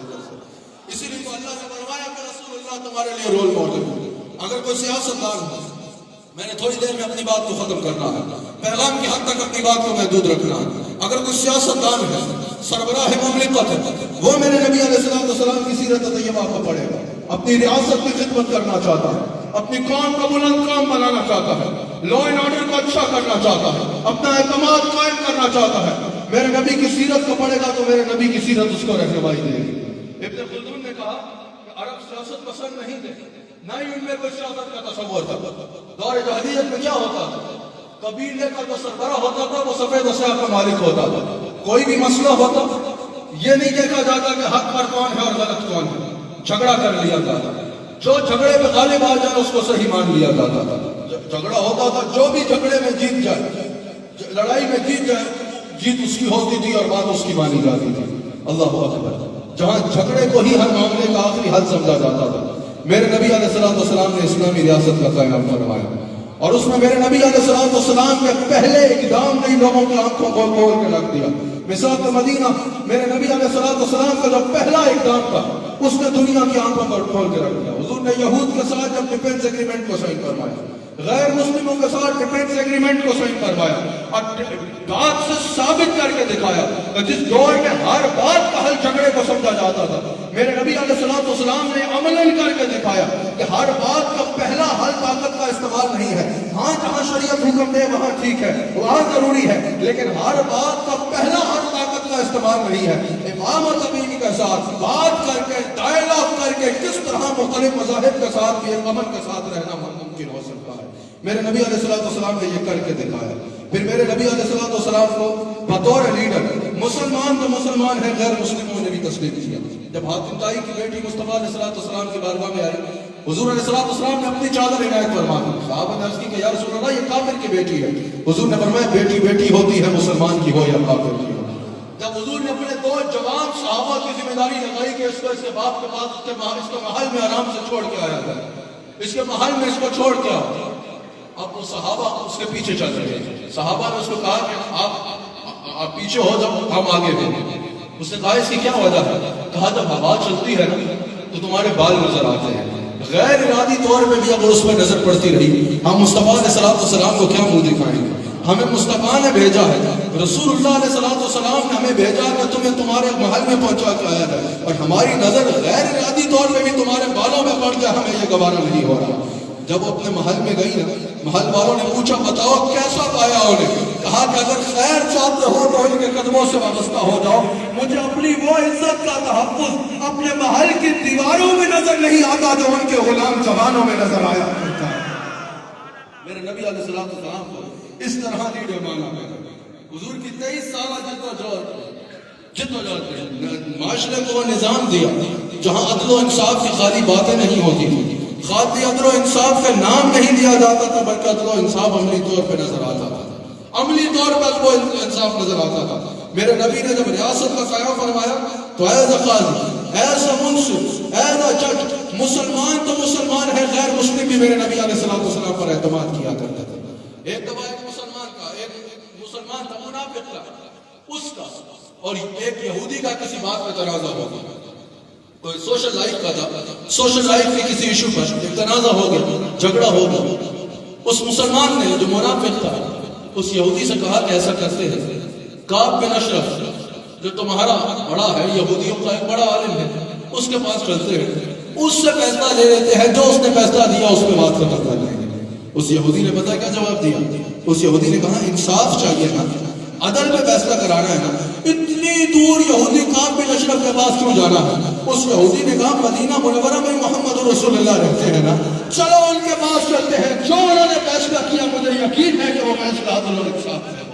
اسی لیے تو اللہ نے فرمایا کہ رسول اللہ تمہارے لیے رول ماڈل ہے۔ اگر کوئی سیاستدان ہو، میں نے تھوڑی دیر میں اپنی بات کو ختم کرنا ہے، پیغام کی حد تک اپنی بات کو محدود رکھنا ہے۔ اگر کوئی سیاستدان ہے، سربراہ مملکت ہے، وہ میرے نبی علیہ السلام کی سیرت طیبہ کو پڑھے گا، اپنی ریاست کی خدمت کرنا چاہتا ہے، اپنی قوم کو بلند قوم بنانا چاہتا ہے، لا اینڈ آرڈر کو اچھا کرنا چاہتا ہے، اپنا اعتماد قائم کرنا چاہتا ہے، میرے نبی کی سیرت کو پڑھے گا تو میرے نبی کی سیرت اس کو رہنمائی دے گی۔ ابن خلدون نے کہا کہ عرب سیاست پسند نہیں تھے، نہ ہی ان میں کوئی سیاست کا تصور تھا۔ دور جاہلیت میں کیا ہوتا تھا؟ قبیلے کا جو سربراہ ہوتا تھا وہ سفید و سیاہ کا مالک ہوتا تھا۔ کوئی بھی مسئلہ ہوتا یہ نہیں دیکھا جاتا کہ حق پر کون ہے اور غلط کون ہے، جھگڑا کر لیا جاتا تھا۔ جو جھگڑے میں غالب آ جائے اس کو صحیح مان لیا جاتا تھا۔ جب جھگڑا ہوتا تھا جو بھی جھگڑے میں جیت جائے، لڑائی میں جیت جائے، جیت اس کی ہوتی تھی اور بات اس کی مانی جاتی تھی۔ اللہ اکبر۔ جہاں جھگڑے کو ہی ہر معاملے کا آخری حل سمجھا جاتا تھا، میرے نبی علیہ السلام نے اسلامی ریاست کا قیام فرمایا، اور اس میں میرے نبی علیہ السلام کے پہلے اقدام نے لوگوں کی آنکھوں کو کھول کے رکھ دیا۔ مثال مدینہ میرے نبی علیہ السلام کا جو پہلا اقدام تھا اس نے دنیا کی آنکھوں کو کھول کے رکھ دیا۔ حضور نے یہود کے ساتھ جب ڈیفنس ایگریمنٹ کو سائن کروایا، غیر مسلموں کے ساتھ ڈیفنس ایگریمنٹ کو سائن کروایا، اور بات سے ثابت کر کے دکھایا کہ جس دور میں ہر بات کا حل جھگڑے کو سمجھا جاتا تھا، میرے نبی علیہ السلام نے عملاً کر کے دکھایا کہ ہر بات کا پہلا حل طاقت کا استعمال نہیں ہے۔ ہاں جہاں شریعت حکم دے وہاں ٹھیک ہے، وہاں ضروری ہے، لیکن ہر بات کا پہلا حل طاقت کا استعمال نہیں ہے۔ امام طبیعی کے ساتھ بات کر کے، ڈائلاگ کر کے کس طرح مختلف مذاہب کے ساتھ بھی ایک امن کے ساتھ رہنا ممکن ہو سکتا ہے، میرے نبی علیہ السلام نے یہ کر کے دکھایا۔ پھر میرے نبی علیہ السلام کو بطور لیڈر، مسلمان تو مسلمان ہیں، غیر مسلموں نے بھی تسلیم کیا۔ جب حاتم طائی کی بیٹی مصطفیٰ علیہ السلام کی بارگاہ میں آئی، حضور علیہ السلام نے اپنی چادر عنایت فرما دی۔ صحابہ نے عرض کی کہ یا رسول اللہ یہ کافر کی بیٹی ہے۔ حضور نے فرمایا بیٹی بیٹی ہوتی ہے، مسلمان کی ہو یا کافر کی ہو۔ جب حضور نے اپنے 2 جوان صحابہ کی ذمہ داری لگائی کہ اس کو اس کے باپ کے پاس اس کو محل میں آرام سے چھوڑ کے آیا تھا، اس کے محل میں اس کو چھوڑ کے آؤ، اب وہ صحابہ اس کے پیچھے چل رہے ہیں۔ صحابہ نے اس کو کہا کہ آپ پیچھے ہو جاؤ، ہم آگے بڑھیں۔ اس نے کہا اس کی کیا وجہ ہے؟ کہا جب ہوا چلتی ہے نا تو تمہارے بال نظر آتے ہیں۔ غیر ارادی طور پہ بھی اگر اس پر نظر پڑتی رہی، ہم مصطفیٰ علیہ السلام کو کیا منہ دکھائیں گے؟ ہمیں مصطفیٰ نے بھیجا ہے، رسول اللہ علیہ السلام نے ہمیں بھیجا کہ تمہیں تمہارے محل میں پہنچا کے آیا ہے، اور ہماری نظر غیر ارادی طور پہ بھی تمہارے بالوں میں پڑ جائے، ہمیں یہ گوارا نہیں ہو رہا۔ جب وہ اپنے محل میں گئی نا، محل والوں نے پوچھا بتاؤ کیسا پایا انہیں؟ کہا کہ اگر خیر چاہتے ہو تو ان کے قدموں سے وابستہ ہو جاؤ، مجھے اپنی وہ عزت کا تحفظ اپنے محل کی دیواروں میں نظر نہیں آتا جو ان کے غلام جوانوں میں نظر آیا کرتا ہے۔ میرے نبی علیہ السلام کو اس طرح لیڈر مانا گیا۔ حضور کی 23 سالہ جدوجہد، معاشرے کو وہ نظام دیا جہاں عدل و انصاف کی خالی باتیں نہیں ہوتی تھی، خالی عدل و انصاف کا نام نہیں دیا جاتا تھا، بلکہ عدل و انصاف عملی طور پہ نظر آتا تھا، عملی طور پر وہ انصاف نظر آتا تھا۔ میرے نبی نے جب ریاست کا قیام فرمایا تو as a Qazi, as a Munsif, as a جج، مسلمان تو مسلمان ہے، غیر مسلم بھی میرے نبی علیہ السلام پر اعتماد کیا کرتے تھے۔ ایک دفعہ ایک مسلمان تھا، منافق تھا، اس کا اور ایک یہودی کا کسی بات پہ تنازع ہوگا۔ کوئی سوشل لائف کا تھا، سوشل لائف کے کسی ایشو پر ایک تنازع ہو گیا، جھگڑا ہو گیا، اس مسلمان نے جو منافق تھا اس یہودی سے کہا کہ ایسا کرتے ہیں، کعب بن اشرف جو تمہارا بڑا ہے، یہودیوں کا ایک بڑا عالم ہے، اس کے پاس چلتے ہیں، اس سے فیصلہ لے لیتے ہیں، جو اس نے فیصلہ دیا اس پہ بات ختم کر لیں گے۔ اس یہودی نے پتہ کیا جواب دیا؟ اس یہودی نے کہا انصاف چاہیے نا، عدل میں فیصلہ کرانا ہے نا، اتنی دور یہودی کعب بن اشرف کے پاس کیوں جانا ہے؟ اس یہودی نے کہا مدینہ منورہ میں محمد رسول اللہ رہتے ہیں نا، چلو ان کے پاس چلتے ہیں، جو انہوں نے فیصلہ کیا مجھے یقین ہے کہ وہ فیصلہ عدل اور انصاف ہے۔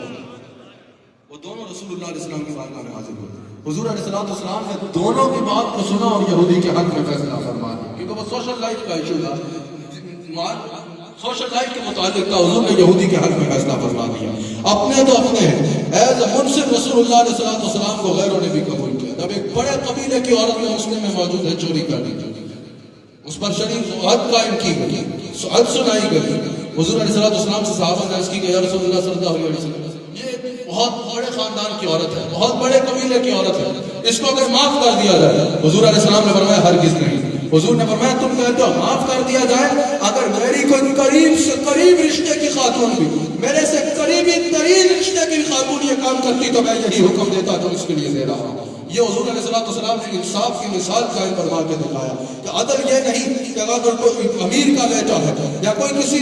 وہ دونوں رسول اللہ علیہ السلام کی بارگاہ میں حاضر ہوئے، حضور علیہ السلام نے دونوں کی بات کو سنا اور یہودی کے حق میں فیصلہ فرما دیا، کیونکہ وہ سوشل لائف کا ایشو تھا، سوشل لائف کے متعلق تھا، حضور نے یہودی کے حق میں فیصلہ فرما دیا۔ اپنے تو اپنے ہیں، ایز اے منصف رسول اللہ علیہ السلام کو غیروں نے بھی قبول کیا۔ جب ایک بڑے قبیلے کی عورت میں مسلم میں موجود ہے، چوری کر لی، اس پر شریف حد قائم کی گئی، حد سنائی گئی۔ حضور علیہ السلام سے صحابہ نے عرض کی کہ یا رسول اللہ صلی اللہ علیہ وسلم، یہ بہت بڑے خاندان کی عورت ہے، بہت بڑے قبیلے کی عورت ہے، اس کو اگر معاف کر دیا جائے؟ حضور علیہ السلام نے فرمایا ہرگز نہیں۔ حضور نے فرمایا تم کہتے ہو معاف کر دیا جائے، اگر میری کوئی قریب سے قریب رشتے کی خاتون بھی، میرے سے قریبی ترین رشتے کی خاتون یہ کام کرتی تو میں یہی حکم دیتا تو اس کے لیے دے رہا ہوں۔ یہ حضور علیہ السلام نے انصاف کی مثال قائم فرما کے دکھایا کہ عدل یہ نہیں کہ اگر کوئی امیر کا بیٹا ہے یا کوئی کسی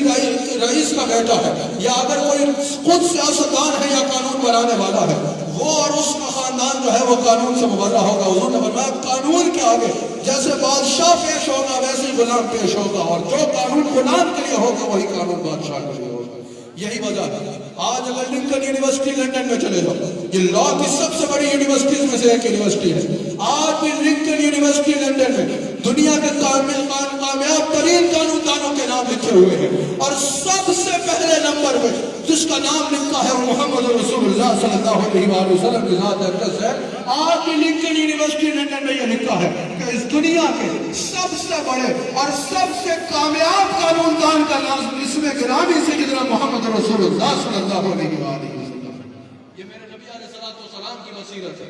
رئیس کا بیٹا ہے یا اگر کوئی خود سیاستدان ہے یا قانون بنانے والا ہے، وہ اور اس کا خاندان جو ہے وہ قانون سے مبرہ ہوگا۔ حضور نے فرمایا قانون کے آگے جیسے بادشاہ پیش ہوگا ویسے ہی غلام پیش ہوگا، اور جو قانون غلام کے لیے ہوگا وہی قانون بادشاہ کے لیے ہوگا۔ یہی وجہ ہے آج اگر لنکن یونیورسٹی لندن میں چلے جاؤ، یہ لا کی سب سے بڑی یونیورسٹیز میں سے ایک یونیورسٹی ہے، آج بھی لنکن یونیورسٹی لندن میں دنیا کے کامیاب ترین قانون دانوں کے نام لکھے ہوئے ہیں، اور سب سے پہلے نمبر پہ جس کا نام لکھا ہے وہ محمد رسول اللہ صلی اللہ علیہ وسلم کی ذات اقدس ہے۔ آج بھی لنکن یونیورسٹی لندن میں یہ لکھا ہے کہ اس دنیا کے سب سے بڑے اور سب سے کامیاب قانون دان کا نام اسم گرامی سیدنا محمد رسول اللہ صلی اللہ علیہ وسلم۔ یہ میرے نبی علیہ السلام کی بصیرت ہے،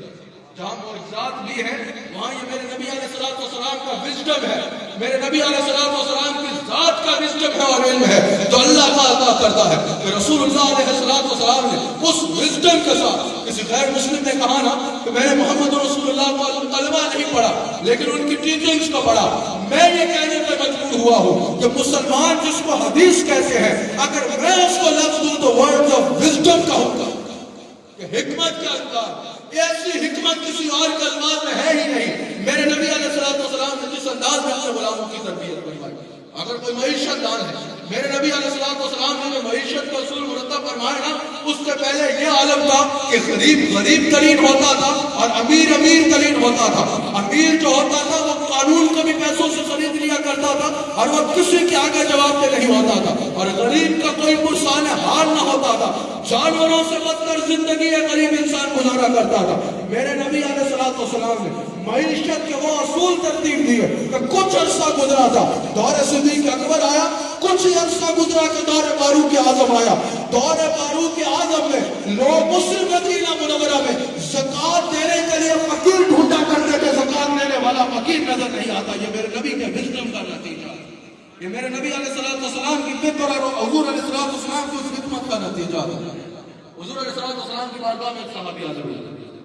جہاں معجزات بھی ہیں وہاں یہ میرے نبی علیہ السلام کا وزڈم ہے، میرے نبی علیہ السلام کی ذات کا وزڈم ہے اور علم ہے تو اللہ کا عطا کرتا ہے کہ رسول اللہ علیہ السلام نے اس وزڈم کے ساتھ، کسی غیر مسلم نے کہا نا کہ میں نے محمد رسول اللہ کا کلمہ نہیں پڑھا لیکن ان کی ٹیچنگز کو پڑھا، میں یہ کہنے پہ مجبور ہوا ہوں کہ مسلمان جس کو حدیث کہتے ہیں اگر میں اس کو لفظ دوں تو ورڈ آف وزڈم کا ہوگا، کہ حکمت کا انداز، ایسی حکمت کسی اور کلمات میں ہے ہی نہیں۔ میرے نبی علیہ السلام نے جس انداز میں اپنے غلاموں کی تربیت فرمائی، اگر کوئی معیشت دان ہے، میرے نبی علیہ السلام نے جو معیشت کا اصول مرتب فرمایا نا، اس سے پہلے یہ عالم تھا کہ غریب ترین ہوتا تھا اور امیر ترین ہوتا تھا۔ امیر جو ہوتا تھا وہ قانون کو بھی پیسوں سے خرید لیا کرتا تھا اور وہ کسی کے آگے جواب دہ نہیں ہوتا تھا، اور غریب کا کوئی پرسان حال نہ ہوتا تھا، جانوروں سے بدتر زندگی غریب انسان گزارا کرتا تھا۔ میرے نبی علیہ السلام نے معیشت کے وہ اصول ترتیب دیے کہ کچھ عرصہ گزرا تھا، دور صدیق اکبر آیا، کچھ عرصہ گزرا کہ دور فاروق اعظم آیا، دور فاروق اعظم میں لوگ اس مدینہ منورہ میں زکوٰۃ دینے کے لیے فقیر ڈھونڈا کرتے تھے، زکوٰۃ دینے والا فقیر نظر نہیں آتا۔ یہ میرے نبی کے وزڈم کا نتیجہ ہے، یہ میرے نبی علیہ السلام کی فکر اور حضور علیہ السلام کی اس حکمت کا نتیجہ ہے۔ حضور علیہ السلام کی بارگاہ میں ایک صحابی حاضر ہوئے،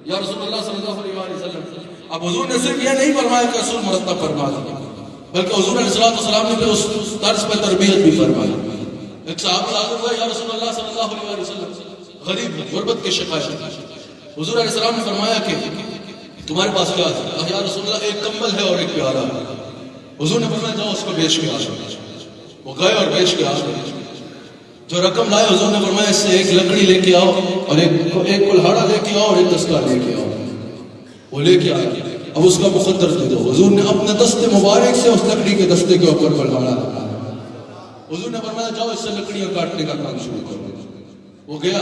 یا رسول اللہ صلی اللہ علیہ وسلم۔ اب حضور نے صرف یہ نہیں فرمایا کہ اصول مرتب فرما دیا، بلکہ حضور علیہ السلام نے بھی اس طرز پر تربیت بھی فرمائی۔ ایک صحابی حاضر ہوا، یا رسول اللہ صلی اللہ علیہ وسلم، غریب غربت کی شکایت۔ حضور علیہ السلام نے فرمایا کہ تمہارے پاس کیا ہے؟ یا رسول اللہ ایک کمبل ہے اور ایک پیالہ ہے۔ حضور نے فرمایا جاؤ اس کو بیچ کے آؤ۔ وہ گئے اور بیچ کے آؤ، جو رقم لائے حضور نے فرمایا اس سے ایک لکڑی لے کے آؤ اور ایک کلہاڑا لے کے آؤ اور ایک دستہ لے کے آؤ۔ وہ لے کے آئے، اب اس کا مقدر دے دو۔ حضور نے اپنے دستے مبارک سے اس لکڑی کے دستے کے اوپر کلہاڑا لگایا۔ حضور نے فرمایا جاؤ اس سے لکڑیاں کاٹنے کا کام شروع کرو۔ وہ گیا،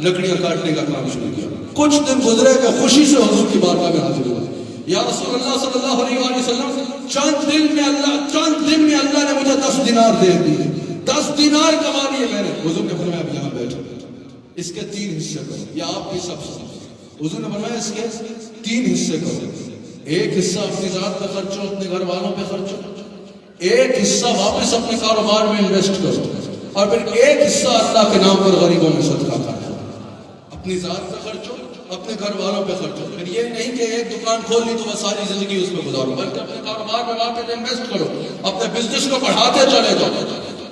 لکڑیاں کاٹنے کا کام شروع کیا۔ کچھ دن گزرے کہ خوشی سے حضور کی بارگاہ میں حاضر ہوا، یا رسول اللہ صلی اللہ علیہ وسلم، چند دن میں اللہ نے مجھے 10 دینار دے دیے، 10 دینار کما لیے میں نے۔ حضور نے فرمایا اب یہاں بیٹھو، اس کے 3 حصے کرو، یا آپ بھی سب سے۔ حضور نے فرمایا اس کے 3 حصے کرو، ایک حصہ اپنی ذات پہ خرچو، اپنے گھر والوں پہ خرچو، ایک حصہ واپس اپنے کاروبار میں انویسٹ کرو، اور پھر ایک حصہ اللہ کے نام پر غریبوں میں صدقہ کرو۔ اپنی ذات پہ خرچو، اپنے گھر والوں پہ خرچو۔ پھر یہ نہیں کہ ایک دکان کھول لی تو وہ ساری زندگی اس میں گزارو، بلکہ اپنے کاروبار میں واقع انویسٹ کرو، اپنے بزنس کو بڑھاتے چلے جاؤ۔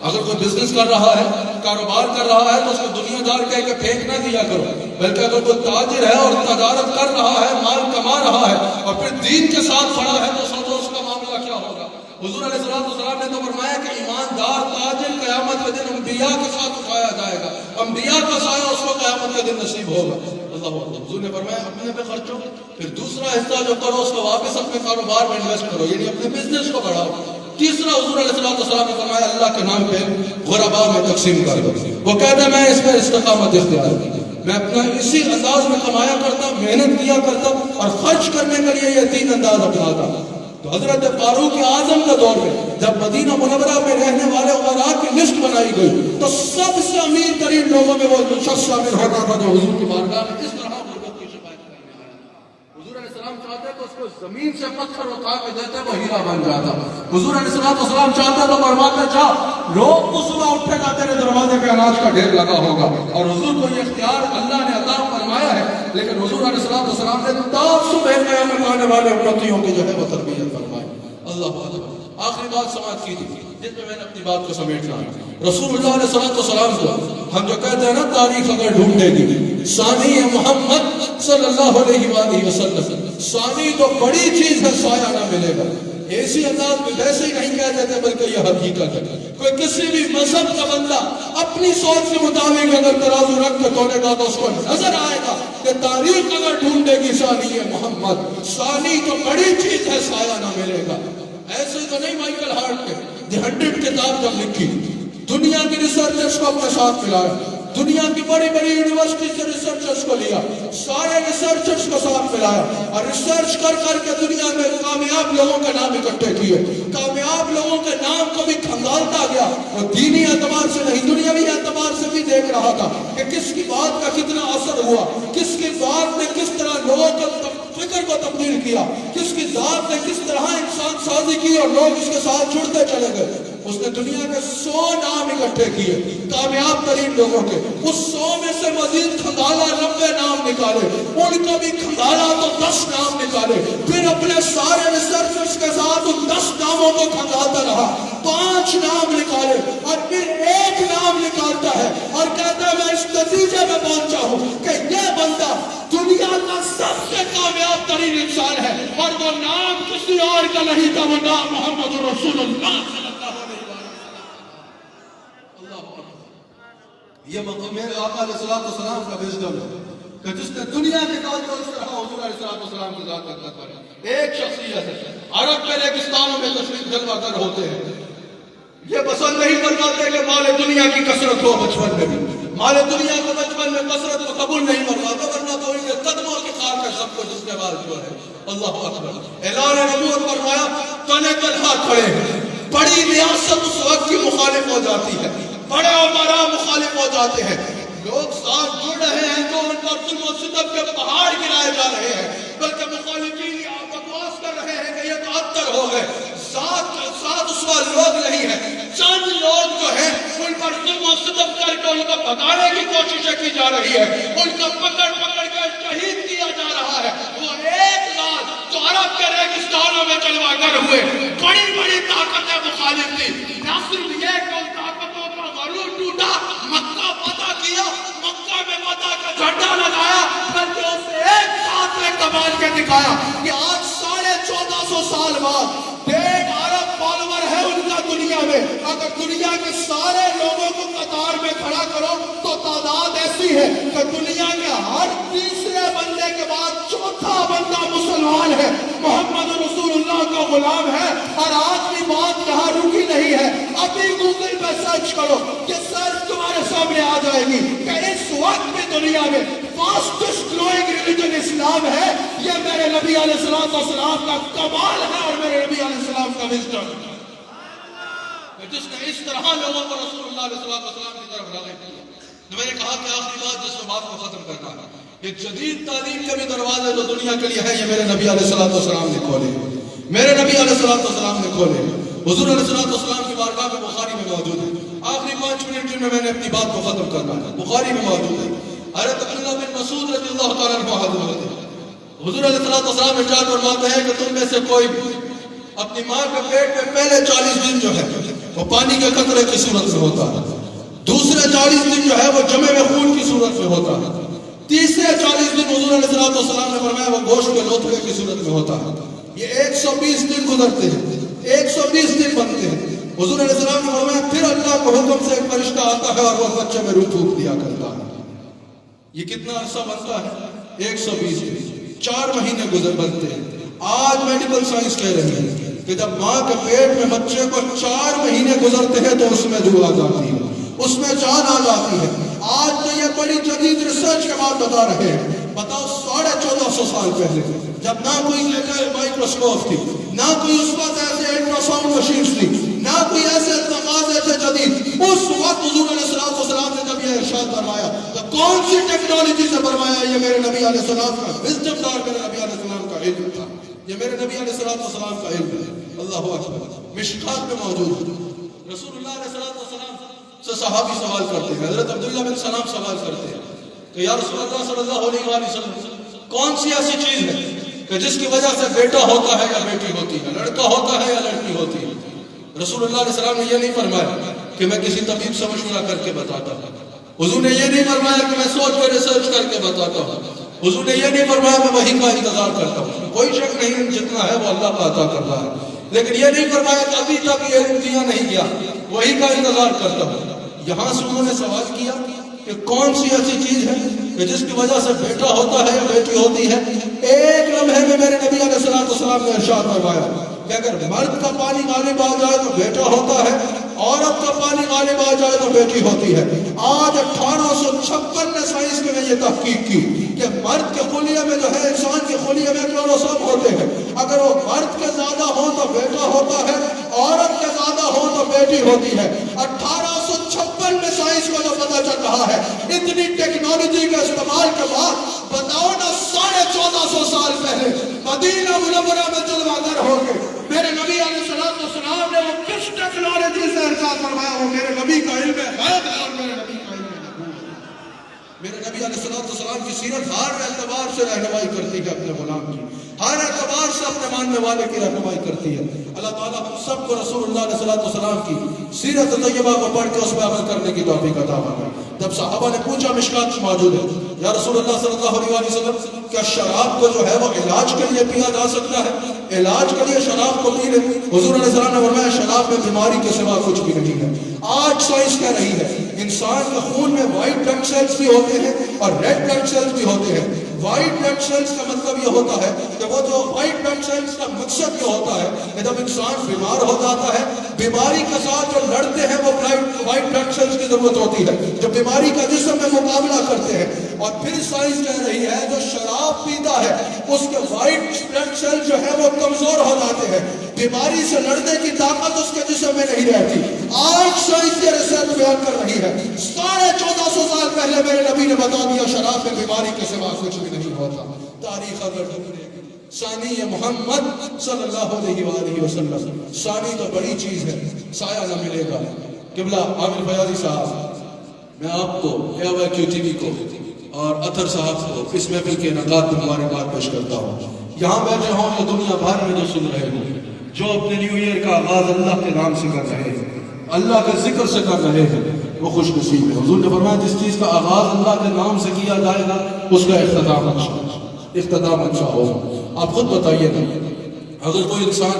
اگر کوئی بزنس کر رہا ہے، کاروبار کر رہا ہے، تو اس کو دنیا دار کہہ کے پھینک نہ دیا کرو، بلکہ اگر کوئی تاجر ہے اور تجارت کر رہا ہے، مال کما رہا ہے، اور پھر دین کے ساتھ کھڑا ہے، تو سوچو اس کا معاملہ کیا ہوگا۔ حضور علیہ السلام نے تو فرمایا کہ ایماندار تاجر قیامت کے دن انبیاء کے ساتھ اٹھایا جائے گا، انبیاء کا سایہ اس کو قیامت کے دن نصیب ہوگا۔ اللہ اکبر۔ حضور نے فرمایا اپنے پہ خرچو، پھر دوسرا حصہ جو کرو اس کو واپس اپنے کاروبار میں انویسٹ کرو، یعنی اپنے بزنس کو بڑھاؤ۔ تیسرا حضور علیہ السلام نے فرمایا اللہ کے نام پہ غرباء میں تقسیم کر دو۔ وہ کہتا ہے میں اس میں استقامت اختیار کی، میں اپنا اسی انداز میں کمایا کرتا، محنت کیا کرتا، اور خرچ کرنے کے لیے یہ تین انداز اپناتا۔ تو حضرت فاروق اعظم کا دور میں جب مدینہ منورہ میں رہنے والے امراء کی لسٹ بنائی گئی تو سب سے امیر ترین لوگوں میں وہ شخص شامل ہوتا تھا جو حضور کی بارگاہ میں اس طرح غربت کی شکایت کرنے آیا تھا۔ حضور علیہ السلام چاہتے تو اس کو زمین سے پتھر اٹھا کے دیتے، وہ ہیرا بن جاتا۔ حضور علیہ السلام چاہتے تو فرماتے جا روز تو صبح اٹھے گا تیرے دروازے پہ اناج کا ڈھیر لگا ہوگا۔ اور حضور کو یہ اختیار اللہ نے عطا فرمایا ہے، لیکن حضور علیہ السلام نے تاج صبح قیامت آنے والے امتیوں کی جو ہے وہ تربیت فرمائی۔ اللہ اکبر۔ آخری بات سماعت کیجیے جس میں نے اپنی بات کو سمیٹنا ہے۔ رسول اللہ علیہ السلام کو ہم جو کہتے ہیں نا تاریخ اگر ڈھونڈے گی، ثانی محمد صلی اللہ علیہ وآلہ وسلم، ثانی تو بڑی چیز ہے، سایہ نہ ملے گا۔ ایسی انداز میں ویسے ہی نہیں کہہ دیتے بلکہ یہ حقیقت ہے۔ کوئی کسی بھی مذہب کا بندہ اپنی سوچ کے مطابق اگر ترازو رکھ کے تولے گا تو اس کو نظر آئے گا کہ تاریخ اگر ڈھونڈے گی ثانی محمد، ثانی تو بڑی چیز ہے، سایہ نہ ملے گا۔ ایسے تو نہیں مائیکل ہارٹ نے دی 100 کتاب جب لکھی، دنیا کی ریسرچرز کو اپنے ساتھ ملایا، دنیا کی بڑی بڑی یونیورسٹی سے ریسرچرز کو لیا، سارے ریسرچرز کو ساتھ ملایا، اور ریسرچ کر کر کے دنیا میں کامیاب لوگوں کے نام اکٹھے کیے، کامیاب لوگوں کے نام کو بھی کھنگالتا گیا۔ اور دینی اعتبار سے نہیں، دنیاوی اعتبار سے بھی دیکھ رہا تھا کہ کس کی بات کا کتنا اثر ہوا، کس کی بات نے کس طرح لوگوں کو فکر کو تبدیل کیا، کس کی ذات نے کس طرح انسان سازی کی اور لوگ اس کے ساتھ جڑتے چلے گئے۔ اس نے دنیا کے 100 نام اکٹھے کیے کامیاب ترین لوگوں کے، اس 100 میں سے مزید کھنگالا 90 نام نکالے، ان کا بھی کھنگالا تو 10 نام نکالے، پھر اپنے سارے ریسرچرز کے ساتھ ان 10 ناموں کو کھنگالتا رہا، 5 نام نکالے، اور پھر 1 نام نکالتا ہے اور کہتا ہے میں اس نتیجے میں پہنچا ہوں کہ یہ بندہ دنیا کا سب سے کامیاب ترین انسان ہے، اور وہ نام کسی اور کا نہیں تھا، وہ نام محمد رسول اللہ صلی اللہ علیہ وسلم۔ یہ مقام میرے آقا علیہ السلام کا وزڈم ہے کہ جس نے دنیا کے کام کو اس طرح حضور علیہ السلام کی ذات کا قدر ایک شخصیت ہے۔ عرب کے ریگستانوں میں تشریف جلوہ گر ہوتے ہیں، یہ پسند نہیں فرماتے کہ مال دنیا کی کثرت ہو، بچپن میں بھی مال دنیا کو بچپن میں کثرت کو قبول نہیں فرماتا، ورنہ تو ان کے قدموں کی خاک ہے سب کچھ اس کے بعد جو ہے۔ اللہ اکبر۔ اعلان نبوت فرمایا تنے تنہا کھڑے ہیں، بڑی ریاست اس وقت کی مخالف ہو جاتی ہے، بڑے امراء مخالف ہو جاتے ہیں، لوگ ساتھ جڑ رہے ہیں جو ان پر ظلم و ستم کے پہاڑ گرائے جا رہے ہیں، بلکہ مخالفین بکواس کر رہے ہیں کہ یہ تو ابتر ہو گئے۔ ساتھ اس وقت لوگ نہیں ہیں، چند لوگ جو ہیں ان پر ظلم و ستم کر کے ان کو بھگانے کی کوششیں کی جا رہی ہے، ان کو پکڑ کے شہید کیا جا رہا ہے۔ وہ ایک ذات جو عرب کے ریگستانوں میں جلوہ گر ہوئے، بڑی بڑی طاقتیں مخالف تھی، نہ صرف یہ کہ ان طاقتوں کا غرور ٹوٹا، مکہ فتح کیا، مکہ میں فتح کا جھنڈا لگایا، بلکہ اسے ایک ساتھ میں کمال کے دکھایا کہ آج 1450 سال بعد 1.5 ارب فالوور ہے ان کا دنیا میں، اگر دنیا کے سارے لوگوں کو قطار میں کھڑا کرو تو تعداد ایسی ہے کہ دنیا کے ہر تیسرے بندے کے بعد چوتھا بندہ مسلمان ہے، محمد رسول اللہ کا غلام ہے۔ اور آج بھی بات یہاں رکی نہیں ہے، ابھی گوگل پہ سرچ کرو کہ سرچ تمہارے سامنے آ جائے گی کہ اس وقت میں دنیا میں فاسٹسٹ گروئنگ ریلیجن اسلام ہے۔ یہ میرے نبی علیہ السلام کا کمال ہے اور میرے نبی علیہ السلام کا وزڈم ہے، جس نے اس طرح لوگوں کو رسول اللہ علیہ السلام کی طرف راغب کیا۔ میں نے کہا کہ آخری بات جس میں بات کو ختم کرنا ہے، کہ جدید تعلیم کے بھی دروازے جو دنیا کے لیے ہے یہ میرے نبی علیہ السلام نے کھولے، میرے نبی علیہ السلام نے کھولے۔ حضور علیہ السلام کی بارگاہ میں بخاری میں موجود ہے، آخری 5 منٹ میں میں نے اپنی بات کو ختم کرنا ہے، بخاری میں موجود ہے۔ حضرت عبداللہ بن مسعود رضی اللہ تعالیٰ عنہ حاضر ہوتے ہیں، حضور علیہ السلام ارشاد فرماتے ہیں کہ تم میں سے کوئی بھی اپنی ماں کے پیٹ میں پہلے 40 دن جو ہے وہ پانی کے قطرے کی صورت میں ہوتا ہے، دوسرے 40 دن جو ہے وہ جمے میں خون کی صورت میں ہوتا ہے، تیسرے 40 دن حضور علیہ السلام نے فرمایا وہ گوشت کے لوتھڑے کی صورت میں ہوتا ہے۔ یہ 120 دن گزرتے ہیں، 120 دن بنتے ہیں۔ حضور علیہ السلام نے فرمایا پھر اللہ کے حکم سے ایک فرشتہ آتا ہے اور وہ بچے میں روح پھونک دیا کرتا ہے۔ یہ کتنا عرصہ بنتا ہے؟ 120 دن، 4 مہینے بنتے ہیں۔ آج میڈیکل سائنس کہہ رہی ہے کہ جب ماں کے پیٹ میں بچے کو 4 مہینے گزرتے ہیں تو اس میں روح آ جاتی ہے، اس میں جان آ جاتی ہے۔ آج تو یہ بڑی جدید ریسرچ کے بعد بتا رہے ہیں، بتاؤ 1450 سال پہلے جب نہ کوئی مائکروسکوپ تھی، نہ کوئی اس وقت ایسے الٹراساؤنڈ مشینز تھی، نہ کوئی ایسے تقاضے تھے جدید، اس وقت حضور علیہ السلام نے جب یہ ارشاد فرمایا تو کون سی ٹیکنالوجی سے فرمایا؟ یہ میرے نبی علیہ السلام کا وزڈم دار میرے نبی علیہ السلام کا علم تھا، یہ میرے نبی علیہ السلام کا علم ہے۔ اللہ اکبر، مشکات میں موجود ہے۔ رسول اللہ علیہ السلام سے صحابی سوال کرتے ہیں، حضرت عبداللہ بن سلام سوال کرتے ہیں کہ یا رسول اللہ صلی اللہ علیہ وآلہ وسلم کون سی ایسی چیز ہے کہ جس کی وجہ سے بیٹا ہوتا ہے یا بیٹی ہوتی ہے، لڑکا ہوتا ہے یا لڑکی ہوتی ہے؟ رسول اللہ علیہ السلام نے یہ نہیں فرمایا کہ میں کسی طبیب سے مشورہ کر کے بتاتا ہوں، حضور نے یہ نہیں فرمایا کہ میں سوچ کر ریسرچ کر کے بتاتا ہوں، حضور نے یہ نہیں فرمایا میں وحی کا انتظار کرتا ہوں، کوئی شک نہیں جتنا ہے وہ اللہ کا عطا کر رہا ہے، لیکن یہ نہیں فرمایا کہ ابھی تک یہ علم دیا نہیں گیا، وحی کا انتظار کرتا ہوں۔ یہاں سے انہوں نے سوال کیا کہ کون سی ایسی چیز ہے کہ جس کی وجہ سے بیٹا ہوتا ہے یا بیٹی ہوتی ہے؟ ایک لمحے میں میرے نبی علیہ السلام نے ارشاد فرمایا کہ اگر مرد کا پانی غالب آ جائے تو بیٹا ہوتا ہے، عورت کا پانی غالب آ جائے تو بیٹی ہوتی ہے۔ آج 1856 میں سائنس میں نے یہ تحقیق کی کہ مرد کے خلیے میں جو ہے، انسان کے خلیے میں کروموسوم ہوتے ہیں، اگر وہ مرد کے زیادہ ہو تو بیٹا ہوتا ہے، عورت کے زیادہ ہو تو بیٹی ہوتی ہے۔ 1856 میں سائنس کو جو پتہ چل رہا ہے، اتنی ٹیکنالوجی کے استعمال کے بعد بتاؤ نا 1450 سال پہلے مدینہ منورہ میں جلوہ گر ہو کے میرے نبی علیہ السلام نے وہ کس ٹیکنالوجی سے ارشاد فرمایا؟ وہ میرے نبی کا علم ہے اور میرے نبی کا علم ہے۔ میرے نبی علیہ السلام کی سیرت ہر اعتبار سے رہنمائی کرتی ہے اپنے غلام کی، ہر اعتبار سے اپنے ماننے والے کی رہنمائی کرتی ہے۔ اللہ تعالیٰ ہم سب کو رسول اللہ علیہ السلام کی سیرت طیبہ کو پڑھ کے اس پہ عمل کرنے کی توفیق عطا فرمائے۔ جب صحابہ نے پوچھا، مشکات میں موجود ہے، یا رسول اللہ صلی اللہ علیہ وسلم کیا شراب کو جو ہے وہ علاج کے لیے پیا جا سکتا ہے؟ علاج کے لیے شراب کو پی لیں؟ حضور علیہ السلام نے فرمایا شراب میں بیماری کے سوا کچھ بھی نہیں ہے۔ آج سائنس کہہ رہی ہے انسان کے خون میں وائٹ بلڈ سیلز بھی ہوتے ہیں اور ریڈ بلڈ سیلز بھی ہوتے ہیں۔ وائٹ بلڈ سیلز کا مطلب یہ ہوتا ہے کہ وہ جو وائٹ بلڈ سیلز کا مقصد یہ ہوتا ہے کہ جب انسان بیمار ہو جاتا ہے، بیماری کے ساتھ جو لڑتے ہیں وہ وائٹ بلڈ سیلز کی ضرورت ہوتی ہے جو بیماری کا جسم میں مقابلہ کرتے ہیں۔ اور پھر سائنس کہہ رہی ہے جو شراب پیتا ہے اس کے وائٹ بلڈ سیل جو ہے وہ کمزور ہو جاتے ہیں، بیماری سے لڑنے کی طاقت اس کے جسم میں نہیں رہتی۔ آج سائنس یہ ریسرچ بیان کر رہی ہے 1450 سال پہلے میرے نبی نے بتا دیا شراب میں بیماری کے سوا کچھ بھی نہیں ہوتا۔ تاریخ اگر ڈھونڈے ثانی محمد صلی اللہ علیہ وآلہ وسلم، ثانی تو بڑی چیز ہے، سایہ نہ ملے گا۔ قبلہ عامر فیاضی صاحب، میں آپ کو AYQ-TV کو اور اطہر صاحب کو اس محفل کے انعقاد میں مبارکباد پیش کرتا ہوں۔ یہاں بیٹھے ہوں یا دنیا بھر میں جو سن رہے ہوں، جو اپنے نیو ایئر کا آغاز اللہ کے نام سے کر رہے ہیں، اللہ کے ذکر سے کر رہے ہیں، وہ خوش نصیب ہے۔ حضور نے فرمایا جس چیز کا آغاز اللہ کے نام سے کیا جائے گا اس کا اختتام اچھا ہوگا۔ آپ خود بتائیے نا، اگر کوئی انسان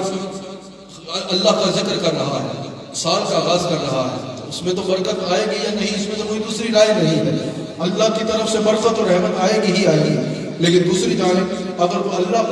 اللہ کا ذکر کر رہا ہے، سال کا آغاز کر رہا ہے، اس میں تو برکت آئے گی یا نہیں؟ اس میں تو کوئی دوسری رائے نہیں ہے۔ اللہ کی طرف سے برکت اور رحمت آئے گی ہی آئے گی، لیکن دوسری جانب اگر وہ اللہ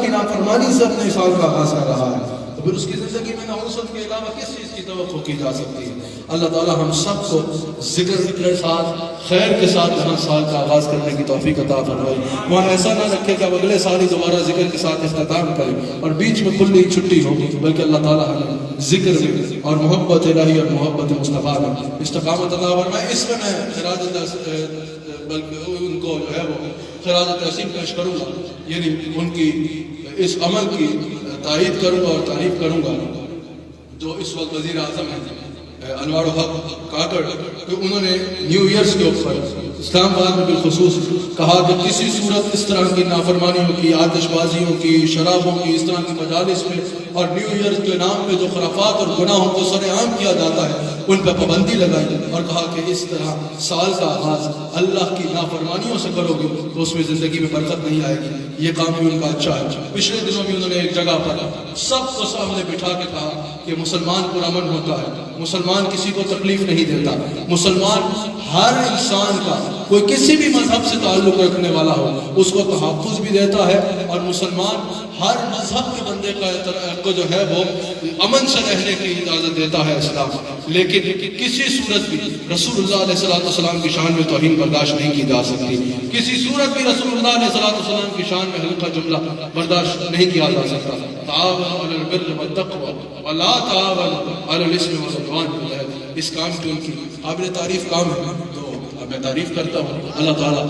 کی نافرمانی سے اپنے سال کا آغاز کر رہا ہے تو پھر اس کی زندگی میں نحوست کے علاوہ کس چیز کی توقع کی جا سکتی ہے؟ اللہ تعالی ہم سب کو ذکر کے ساتھ خیر کے ساتھ ہر سال کا آغاز کرنے کی توفیق عطا فرمائے. وہاں ایسا نہ رکھے کہ اب اگلے سال ہی دوبارہ ذکر کے ساتھ اختتام کریں اور بیچ میں کلی چھٹی ہو، بلکہ اللہ تعالی ہمیں ذکر میں اور محبت الہی اور محبت مصطفیٰ میں استقامت عطا فرمائے. اس میں میں بلکہ ان کو جو ہے وہ خراج تحسین پیش کروں گا، یعنی ان کی اس عمل کی تائید کروں گا اور تعریف کروں گا جو اس وقت وزیر اعظم ہیں انوار الحق کاکڑ، کہ انہوں نے نیو ایئرز کے اوپر اسلام آباد میں بالخصوص کہا کہ کسی صورت اس طرح کی نافرمانیوں کی، آتش بازیوں کی، شرابوں کی، اس طرح کی مجالس میں اور نیو ایئرز کے نام پہ جو خرافات اور گناہوں کو سر عام کیا جاتا ہے ان پہ پابندی لگائی، اور کہا کہ اس طرح سال کا آغاز اللہ کی نافرمانیوں سے کرو گے تو اس میں زندگی میں برکت نہیں آئے گی. یہ کام بھی ان کا اچھا ہے. پچھلے دنوں بھی انہوں نے ایک جگہ پر سب کو سامنے بٹھا کے کہا کہ مسلمان پرامن ہوتا ہے، مسلمان کسی کو تکلیف نہیں دیتا، مسلمان ہر انسان کا کوئی کسی بھی مذہب سے تعلق رکھنے والا ہو اس کو تحفظ بھی دیتا ہے، اور مسلمان ہر مذہب کے بندے کو جو ہے وہ امن سے رہنے کی اجازت دیتا ہے اسلام. لیکن کسی صورت بھی رسول اللہ علیہ السلام کی شان میں توہین برداشت نہیں کی جا سکتی، کسی صورت بھی رسول اللہ علیہ السلام کی شان میں ہلکا جملہ برداشت نہیں کیا جا سکتا. تعاونوا علی البر والتقوی ولا تعاونوا علی الاثم والعدوان. اس کام کی ان کی قابل تعریف کام ہے، تو میں تعریف کرتا ہوں. اللہ تعالیٰ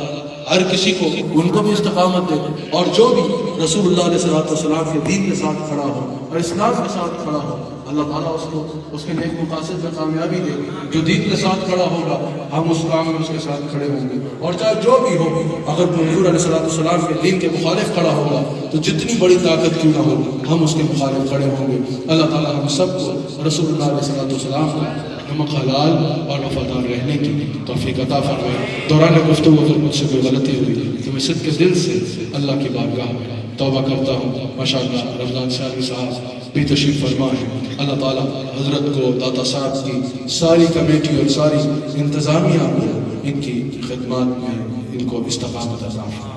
ہر کسی کو ان کو بھی استقامت دے، اور جو بھی رسول اللہ علیہ السلام کے دین کے ساتھ کھڑا ہو اور اسلام کے ساتھ کھڑا ہو، اللہ تعالیٰ اس کو اس کے نیک مقاصد میں کامیابی دے. جو دین کے ساتھ کھڑا ہوگا ہم اس کام میں اس کے ساتھ کھڑے ہوں گے، اور چاہے جو بھی ہو، اگر حضور علیہ السلام کے دین کے مخالف کھڑا ہوگا تو جتنی بڑی طاقت کیوں نہ ہو ہم اس کے مخالف کھڑے ہوں گے. اللہ تعالیٰ ہم سب کو رسول اللہ علیہ السلام کو نمک حلال اور وفادار رہنے کی توفیق عطا فرمائے. دوران گفتگو اگر مجھ سے کوئی غلطی ہوئی تو میں صدق دل سے اللہ کی بارگاہ میں توبہ کرتا ہوں. ماشاءاللہ رمضان سیالی صاحب بھی تشریف فرما ہے. اللہ تعالیٰ حضرت کو، داتا صاحب کی ساری کمیٹی اور ساری انتظامیہ کو ان کی خدمات میں ان کو استقامت عطا فرمائے.